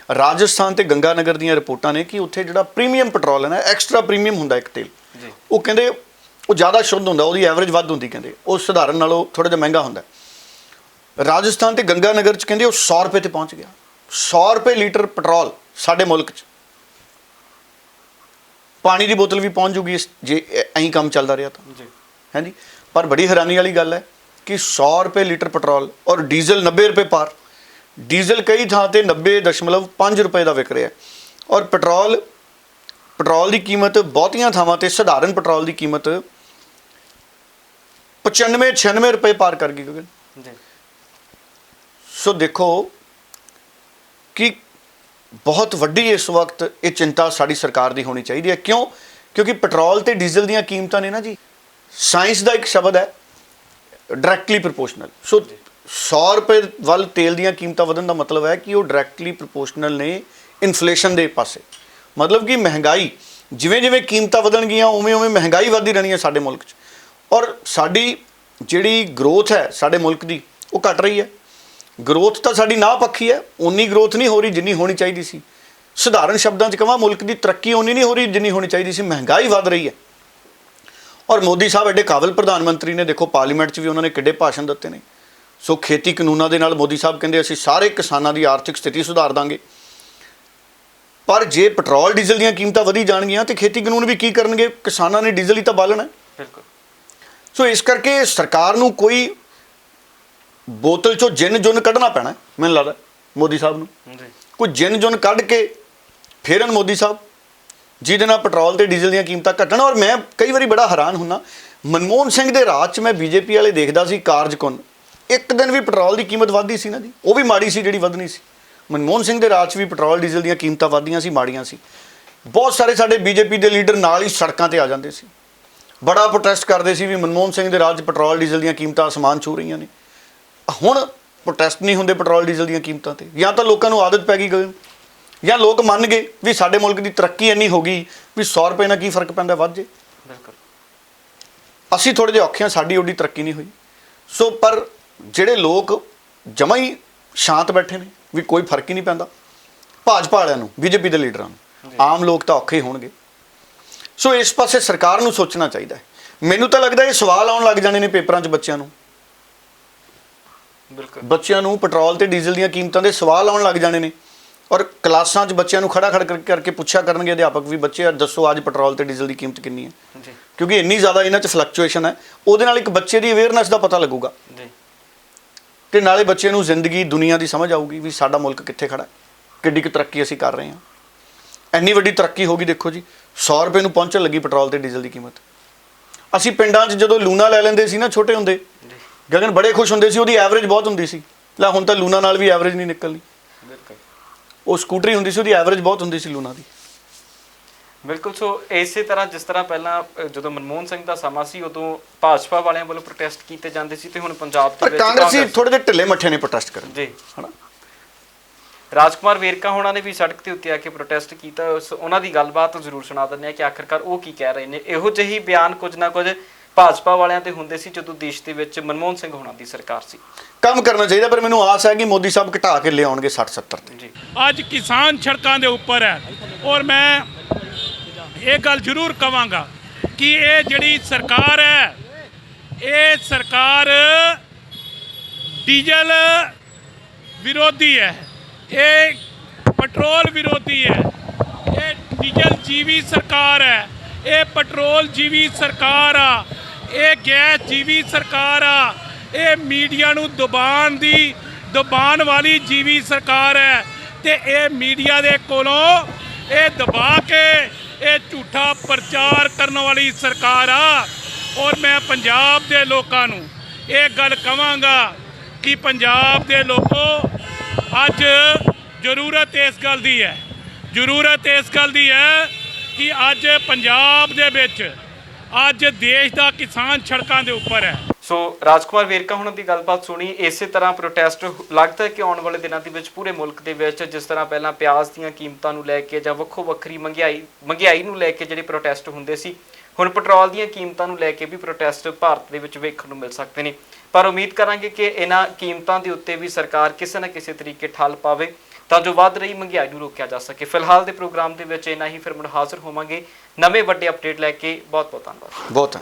ਰਾਜਸਥਾਨ ਤੇ ਗੰਗਾਨਗਰ ਦੀਆਂ ਰਿਪੋਰਟਾਂ ਨੇ ਕਿ ਉੱਥੇ ਜਿਹੜਾ ਪ੍ਰੀਮੀਅਮ ਪੈਟਰੋਲ ਹੈ ਨਾ, ਐਕਸਟਰਾ ਪ੍ਰੀਮੀਅਮ ਹੁੰਦਾ ਇੱਕ ਤੇਲ, ਉਹ ਕਹਿੰਦੇ ਉਹ ਜ਼ਿਆਦਾ ਸ਼ੁੱਧ ਹੁੰਦਾ, ਉਹਦੀ ਐਵਰੇਜ ਵੱਧ ਹੁੰਦੀ, ਕਹਿੰਦੇ ਉਹ ਸਧਾਰਨ ਨਾਲੋਂ ਥੋੜ੍ਹਾ ਜਿਹਾ ਮਹਿੰਗਾ ਹੁੰਦਾ। ਰਾਜਸਥਾਨ ਤੇ ਗੰਗਾਨਗਰ 'ਚ ਕਹਿੰਦੇ ਉਹ 100 ਰੁਪਏ ਤੇ ਪਹੁੰਚ ਗਿਆ। 100 ਰੁਪਏ ਲੀਟਰ ਪੈਟਰੋਲ ਸਾਡੇ ਮੁਲਕ 'ਚ। ਪਾਣੀ ਦੀ ਬੋਤਲ ਵੀ ਪਹੁੰਚ ਜੂਗੀ ਜੇ ਐਂ ਕੰਮ ਚੱਲਦਾ ਰਿਹਾ ਤਾਂ ਜੀ, ਹਾਂਜੀ। ਪਰ ਬੜੀ ਹੈਰਾਨੀ ਵਾਲੀ ਗੱਲ ਹੈ ਕਿ 100 ਰੁਪਏ ਲੀਟਰ ਪੈਟਰੋਲ ਔਰ ਡੀਜ਼ਲ 90 ਰੁਪਏ ਪਾਰ। ਡੀਜ਼ਲ ਕਈ ਥਾਂ ਤੇ 90.5 ਰੁਪਏ ਦਾ ਵਿਕ ਰਿਹਾ, ਔਰ ਪੈਟਰੋਲ ਦੀ ਕੀਮਤ ਬਹੁਤੀਆਂ ਥਾਵਾਂ ਤੇ ਸਧਾਰਨ ਪੈਟਰੋਲ ਦੀ ਕੀਮਤ 95-96 ਰੁਪਏ ਪਾਰ ਕਰ ਗਈ ਗਗਨ। ਸੋ ਦੇਖੋ ਕਿ ਬਹੁਤ ਵੱਡੀ ਇਸ ਵਕਤ ਇਹ ਚਿੰਤਾ ਸਾਡੀ ਸਰਕਾਰ ਦੀ ਹੋਣੀ ਚਾਹੀਦੀ ਹੈ। ਕਿਉਂ? ਕਿਉਂਕਿ ਪੈਟਰੋਲ ਤੇ ਡੀਜ਼ਲ ਦੀਆਂ ਕੀਮਤਾਂ ਨੇ ਨਾ ਜੀ, ਸਾਇੰਸ ਦਾ ਇੱਕ ਸ਼ਬਦ ਹੈ ਡਾਇਰੈਕਟਲੀ ਪ੍ਰੋਪੋਰਸ਼ਨਲ। ਸੋ 100 ਰੁਪਏ ਵੱਲ ਤੇਲ ਦੀਆਂ ਕੀਮਤਾਂ ਵਧਣ ਦਾ ਮਤਲਬ ਹੈ ਕਿ ਉਹ ਡਾਇਰੈਕਟਲੀ ਪ੍ਰੋਪੋਰਸ਼ਨਲ ਨੇ ਇਨਫਲੇਸ਼ਨ ਦੇ ਪਾਸੇ। ਮਤਲਬ ਕਿ ਮਹਿੰਗਾਈ ਜਿਵੇਂ ਜਿਵੇਂ ਕੀਮਤਾਂ ਵਧਣਗੀਆਂ ਉਵੇਂ ਉਵੇਂ ਮਹਿੰਗਾਈ ਵੱਧਦੀ ਰਹਿਣੀ ਹੈ ਸਾਡੇ ਮੁਲਕ 'ਚ, ਔਰ ਸਾਡੀ ਜਿਹੜੀ ਗਰੋਥ ਹੈ ਸਾਡੇ ਮੁਲਕ ਦੀ ਉਹ ਘਟ ਰਹੀ ਹੈ। ਗਰੋਥ ਤਾਂ ਸਾਡੀ ਨਾ ਪੱਖੀ ਹੈ, ਉਨੀ ਗਰੋਥ ਨਹੀਂ ਹੋ ਰਹੀ ਜਿੰਨੀ ਹੋਣੀ ਚਾਹੀਦੀ ਸੀ। ਸਧਾਰਨ ਸ਼ਬਦਾਂ 'ਚ ਕਹਾਂ, ਮੁਲਕ ਦੀ ਤਰੱਕੀ ਉਨੀ ਨਹੀਂ ਹੋ ਰਹੀ ਜਿੰਨੀ ਹੋਣੀ ਚਾਹੀਦੀ ਸੀ, ਮਹਿੰਗਾਈ ਵੱਧ ਰਹੀ ਹੈ। ਔਰ ਮੋਦੀ ਸਾਹਿਬ ਐਡੇ ਕਾਬਲ ਪ੍ਰਧਾਨ ਮੰਤਰੀ ਨੇ, ਦੇਖੋ ਪਾਰਲੀਮੈਂਟ 'ਚ ਵੀ ਉਹਨਾਂ ਨੇ ਕਿੱਡੇ ਭਾਸ਼ਣ ਦਿੱਤੇ ਨੇ। ਸੋ ਖੇਤੀ ਕਾਨੂੰਨਾਂ ਦੇ ਨਾਲ ਮੋਦੀ ਸਾਹਿਬ ਕਹਿੰਦੇ ਅਸੀਂ ਸਾਰੇ ਕਿਸਾਨਾਂ ਦੀ ਆਰਥਿਕ ਸਥਿਤੀ ਸੁਧਾਰ ਦਾਂਗੇ। ਪਰ ਜੇ ਪੈਟਰੋਲ ਡੀਜ਼ਲ ਦੀਆਂ ਕੀਮਤਾਂ ਵਧੀ ਜਾਣਗੀਆਂ ਤੇ ਖੇਤੀ ਕਾਨੂੰਨ ਵੀ ਕੀ ਕਰਨਗੇ? ਕਿਸਾਨਾਂ ਨੇ ਡੀਜ਼ਲ ਹੀ ਤਾਂ ਬਾਲਣਾ ਹੈ। ਬਿਲਕੁਲ। ਸੋ ਇਸ ਕਰਕੇ ਸਰਕਾਰ ਨੂੰ ਕੋਈ ਬੋਤਲ 'ਚੋਂ ਜਿੰਨ ਜੁੰਨ ਕੱਢਣਾ ਪੈਣਾ ਮੈਨੂੰ ਲੱਗਦਾ ਮੋਦੀ ਸਾਹਿਬ ਨੂੰ। ਜੀ। ਕੋਈ ਜਿੰਨ ਜੁੰਨ ਕੱਢ ਕੇ ਫੇਰਨ ਮੋਦੀ ਸਾਹਿਬ, ਜਿਹਦੇ ਨਾਲ ਪੈਟਰੋਲ ਤੇ ਡੀਜ਼ਲ ਦੀਆਂ ਕੀਮਤਾਂ ਘਟਣ। ਔਰ ਮੈਂ ਕਈ ਵਾਰੀ ਬੜਾ ਹੈਰਾਨ ਹੁੰਦਾ, ਮਨਮੋਹਨ ਸਿੰਘ ਦੇ ਰਾਜ 'ਚ ਮੈਂ ਬੀਜੇਪੀ ਵਾਲੇ ਦੇਖਦਾ ਸੀ ਕਾਰਜਕੁਨ, ਇੱਕ ਦਿਨ ਵੀ ਪੈਟਰੋਲ ਦੀ ਕੀਮਤ ਵੱਧਦੀ ਸੀ ਨਾ ਜੀ, ਉਹ ਵੀ ਮਾੜੀ ਸੀ ਜਿਹੜੀ ਵਧਣੀ ਸੀ। ਮਨਮੋਹਨ ਸਿੰਘ ਦੇ ਰਾਜ 'ਚ ਵੀ ਪੈਟਰੋਲ ਡੀਜ਼ਲ ਦੀਆਂ ਕੀਮਤਾਂ ਵੱਧਦੀਆਂ ਸੀ, ਮਾੜੀਆਂ ਸੀ। ਬਹੁਤ ਸਾਰੇ ਸਾਡੇ ਬੀਜੇਪੀ ਦੇ ਲੀਡਰ ਨਾਲ ਹੀ ਸੜਕਾਂ ਤੇ ਆ ਜਾਂਦੇ ਸੀ, ਬੜਾ ਪ੍ਰੋਟੈਸਟ ਕਰਦੇ ਸੀ ਵੀ ਮਨਮੋਹਨ ਸਿੰਘ ਦੇ ਰਾਜ 'ਚ ਪੈਟਰੋਲ ਡੀਜ਼ਲ ਦੀਆਂ ਕੀਮਤਾਂ ਅਸਮਾਨ ਛੂ ਰਹੀਆਂ ਨੇ। ਹੁਣ ਪ੍ਰੋਟੈਸਟ ਨਹੀਂ ਹੁੰਦੇ ਪੈਟਰੋਲ ਡੀਜ਼ਲ ਦੀਆਂ ਕੀਮਤਾਂ ਤੇ, ਜਾਂ ਤਾਂ ਲੋਕਾਂ ਨੂੰ ਆਦਤ ਪੈ ਗਈ, ਜਾਂ ਲੋਕ ਮੰਨ ਗਏ ਵੀ ਸਾਡੇ ਮੁਲਕ ਦੀ ਤਰੱਕੀ ਇੰਨੀ ਹੋ ਗਈ ਵੀ 100 ਰੁਪਏ ਨਾਲ ਕੀ ਫਰਕ ਪੈਂਦਾ, ਵੱਧ ਜੇ। ਬਿਲਕੁਲ। ਅਸੀਂ ਥੋੜ੍ਹੇ ਜਿਹੇ ਔਖੇ ਹਾਂ, ਸਾਡੀ ਓਡੀ ਤਰੱਕੀ ਨਹੀਂ ਹੋਈ। ਸੋ ਪਰ ਜਿਹੜੇ ਲੋਕ ਜਮਾਂ ਹੀ ਸ਼ਾਂਤ ਬੈਠੇ ਨੇ ਵੀ ਕੋਈ ਫਰਕ ਹੀ ਨਹੀਂ ਪੈਂਦਾ, ਭਾਜਪਾ ਵਾਲਿਆਂ ਨੂੰ, ਬੀਜੇਪੀ ਦੇ ਲੀਡਰਾਂ ਨੂੰ, ਆਮ ਲੋਕ ਤਾਂ ਔਖੇ ਹੋਣਗੇ। ਸੋ ਇਸ ਪਾਸੇ ਸਰਕਾਰ ਨੂੰ ਸੋਚਣਾ ਚਾਹੀਦਾ ਹੈ। ਮੈਨੂੰ ਤਾਂ ਲੱਗਦਾ ਇਹ ਸਵਾਲ ਆਉਣ ਲੱਗ ਜਾਣੇ ਨੇ ਪੇਪਰਾਂ 'ਚ ਬੱਚਿਆਂ ਨੂੰ। ਬਿਲਕੁਲ। ਬੱਚਿਆਂ ਨੂੰ ਪੈਟਰੋਲ ਤੇ ਡੀਜ਼ਲ ਦੀਆਂ ਕੀਮਤਾਂ ਦੇ ਸਵਾਲ ਆਉਣ ਲੱਗ ਜਾਣੇ ਨੇ, ਔਰ ਕਲਾਸਾਂ 'ਚ ਬੱਚਿਆਂ ਨੂੰ ਖੜਾ ਕਰਕੇ ਪੁੱਛਿਆ ਕਰਨਗੇ ਅਧਿਆਪਕ ਵੀ, ਬੱਚੇ ਦੱਸੋ ਅੱਜ ਪੈਟਰੋਲ ਤੇ ਡੀਜ਼ਲ ਦੀ ਕੀਮਤ ਕਿੰਨੀ ਹੈ। ਜੀ। ਕਿਉਂਕਿ ਇੰਨੀ ਜ਼ਿਆਦਾ ਇਹਨਾਂ 'ਚ ਫਲਕਚੁਏਸ਼ਨ ਹੈ, ਉਹਦੇ ਨਾਲ ਇੱਕ ਬੱਚੇ ਦੀ ਅਵੇਅਰਨੈਸ ਦਾ ਪਤਾ ਲੱਗੂਗਾ ਜੀ। ਤੇ ਨਾਲੇ ਬੱਚੇ ਨੂੰ ਜ਼ਿੰਦਗੀ ਦੁਨੀਆ ਦੀ ਸਮਝ ਆਊਗੀ ਵੀ ਸਾਡਾ ਮੁਲਕ ਕਿੱਥੇ ਖੜਾ ਹੈ, ਕਿੱਡੀ ਕੁ ਤਰੱਕੀ ਅਸੀਂ ਕਰ ਰਹੇ ਹਾਂ। ਇੰਨੀ ਵੱਡੀ ਤਰੱਕੀ ਹੋ ਗਈ, ਦੇਖੋ ਜੀ 100 ਰੁਪਏ ਨੂੰ ਪਹੁੰਚਣ ਲੱਗੀ ਪੈਟਰੋਲ ਤੇ ਡੀਜ਼ਲ ਦੀ ਕੀਮਤ। ਅਸੀਂ ਪਿੰਡਾਂ 'ਚ ਜਦੋਂ ਲੂਣਾ ਲੈ ਲੈਂਦੇ ਸੀ ਨਾ ਛੋਟੇ ਹੁੰਦੇ, ਗਗਨ ਬੜੇ ਖੁਸ਼ ਹੁੰਦੇ ਸੀ, ਉਹਦੀ ਐਵਰੇਜ ਬਹੁਤ ਹੁੰਦੀ ਸੀ। ਲੈ ਹੁਣ ਤਾਂ ਲੂਣਾ ਨਾਲ ਵੀ ਐਵਰੇਜ ਨਹੀਂ ਨਿਕਲਣੀ। ਬਿਲਕੁਲ। ਉਹ ਸਕੂਟਰੀ ਹੁੰਦੀ ਸੀ, ਉਹਦੀ ਐਵਰੇਜ ਬਹੁਤ ਹੁੰਦੀ ਸੀ ਲੂਣਾ ਦੀ। ਬਿਲਕੁਲ। ਸੋ ਇਸੇ ਤਰ੍ਹਾਂ ਜਿਸ ਤਰ੍ਹਾਂ ਪਹਿਲਾਂ ਜਦੋਂ ਮਨਮੋਹਨ ਸਿੰਘ ਦਾ ਸਮਾਂ ਸੀ ਉਦੋਂ ਭਾਜਪਾ ਵਾਲਿਆਂ ਵੱਲੋਂ ਪ੍ਰੋਟੈਸਟ ਕੀਤੇ ਜਾਂਦੇ ਸੀ, ਤੇ ਹੁਣ ਪੰਜਾਬ ਦੇ ਪਰ ਵਿੱਚ ਕਾਂਗਰਸੀ ਥੋੜੇ ਜਿਹੇ ਢਿੱਲੇ ਮੱਠੇ ਨੇ ਪ੍ਰੋਟੈਸਟ ਕਰਨ ਜੀ। ਹਨਾ। ਰਾਜਕੁਮਾਰ ਵੇਰਕਾ ਹੋਣਾ ਨੇ ਵੀ ਸੜਕ ਤੇ ਉੱਤੇ ਆ ਕੇ ਪ੍ਰੋਟੈਸਟ ਕੀਤਾ, ਉਹਨਾਂ ਦੀ ਗੱਲਬਾਤ ਜ਼ਰੂਰ ਸੁਣਾ ਦਿੰਦੇ ਆ ਕਿ ਆਖਿਰਕਾਰ ਉਹ ਕੀ ਕਹਿ ਰਹੇ ਨੇ। ਇਹੋ ਜਿਹੀ ਬਿਆਨ ਕੁਝ ਨਾ ਕੁਝ ਭਾਜਪਾ ਵਾਲਿਆਂ ਤੇ ਹੁੰਦੇ ਸੀ ਜਦੋਂ ਦੇਸ਼ ਦੇ ਵਿੱਚ ਮਨਮੋਹਨ ਸਿੰਘ ਹੋਣਾ ਦੀ ਸਰਕਾਰ ਸੀ। ਕੰਮ ਕਰਨਾ ਚਾਹੀਦਾ, ਪਰ ਮੈਨੂੰ ਆਸ ਹੈ ਕਿ ਮੋਦੀ ਸਾਹਿਬ ਘਟਾ ਕੇ ਲਿਆਉਣਗੇ 60-70 ਤੇ। ਜੀ। ਅੱਜ ਕਿਸਾਨ ਸੜਕਾਂ ਦੇ ਉੱਪਰ ਹੈ, ਔਰ ਮੈਂ ਇਹ ਗੱਲ ਜ਼ਰੂਰ ਕਵਾਂਗਾ ਕਿ ਇਹ ਜਿਹੜੀ ਸਰਕਾਰ ਹੈ, ਇਹ ਸਰਕਾਰ ਡੀਜ਼ਲ ਵਿਰੋਧੀ ਹੈ, ਇਹ ਪੈਟਰੋਲ ਵਿਰੋਧੀ ਹੈ, ਇਹ ਡੀਜ਼ਲ ਜੀਵੀ ਸਰਕਾਰ ਹੈ, ਇਹ ਪੈਟਰੋਲ ਜੀਵੀ ਸਰਕਾਰ ਆ, ਇਹ ਗੈਸ ਜੀਵੀ ਸਰਕਾਰ ਆ, ਇਹ ਮੀਡੀਆ ਨੂੰ ਦਬਾਉਣ ਵਾਲੀ ਜੀਵੀ ਸਰਕਾਰ ਹੈ। ਤੇ ਇਹ ਮੀਡੀਆ ਦੇ ਕੋਲੋਂ ਇਹ ਦਬਾ ਕੇ ਇਹ ਝੂਠਾ ਪ੍ਰਚਾਰ ਕਰਨ ਵਾਲੀ ਸਰਕਾਰ ਆ। ਔਰ ਮੈਂ ਪੰਜਾਬ ਦੇ ਲੋਕਾਂ ਨੂੰ ਇਹ ਗੱਲ ਕਵਾਂਗਾ ਕਿ ਪੰਜਾਬ ਦੇ ਲੋਕੋ, ਅੱਜ ਜ਼ਰੂਰਤ ਇਸ ਗੱਲ ਦੀ ਹੈ, ਜ਼ਰੂਰਤ ਇਸ ਗੱਲ ਦੀ ਹੈ ਕਿ ਅੱਜ ਪੰਜਾਬ ਦੇ ਵਿੱਚ ਅੱਜ ਦੇਸ਼ ਦਾ ਕਿਸਾਨ ਸੜਕਾਂ ਦੇ ਉੱਪਰ ਹੈ। ਸੋ ਰਾਜਕੁਮਾਰ ਵੇਰਕਾ ਹੁਣਾਂ ਦੀ ਗੱਲਬਾਤ ਸੁਣੀ। ਇਸੇ ਤਰ੍ਹਾਂ ਪ੍ਰੋਟੈਸਟ ਲੱਗਦਾ ਹੈ ਕਿ ਆਉਣ ਵਾਲੇ ਦਿਨਾਂ ਦੇ ਵਿੱਚ ਪੂਰੇ ਮੁਲਕ ਦੇ ਵਿੱਚ ਜਿਸ ਤਰ੍ਹਾਂ ਪਹਿਲਾਂ ਪਿਆਜ਼ ਦੀਆਂ ਕੀਮਤਾਂ ਨੂੰ ਲੈ ਕੇ ਜਾਂ ਵੱਖੋ ਵੱਖਰੀ ਮਹਿੰਗਾਈ ਨੂੰ ਲੈ ਕੇ ਜਿਹੜੇ ਪ੍ਰੋਟੈਸਟ ਹੁੰਦੇ ਸੀ, ਹੁਣ ਪੈਟਰੋਲ ਦੀਆਂ ਕੀਮਤਾਂ ਨੂੰ ਲੈ ਕੇ ਵੀ ਪ੍ਰੋਟੈਸਟ ਭਾਰਤ ਦੇ ਵਿੱਚ ਵੇਖਣ ਨੂੰ ਮਿਲ ਸਕਦੇ ਨੇ। ਪਰ ਉਮੀਦ ਕਰਾਂਗੇ ਕਿ ਇਹਨਾਂ ਕੀਮਤਾਂ ਦੇ ਉੱਤੇ ਵੀ ਸਰਕਾਰ ਕਿਸੇ ਨਾ ਕਿਸੇ ਤਰੀਕੇ ਠੱਲ ਪਾਵੇ ਤਾਂ ਜੋ ਵੱਧ ਰਹੀ ਮਹਿੰਗਾਈ ਨੂੰ ਰੋਕਿਆ ਜਾ ਸਕੇ। ਫਿਲਹਾਲ ਦੇ ਪ੍ਰੋਗਰਾਮ ਦੇ ਵਿੱਚ ਇੰਨਾ ਹੀ, ਫਿਰ ਮੁੜ ਹਾਜ਼ਰ ਹੋਵਾਂਗੇ ਨਵੇਂ ਵੱਡੇ ਅਪਡੇਟ ਲੈ ਕੇ। ਬਹੁਤ ਬਹੁਤ ਧੰਨਵਾਦ। ਬਹੁਤ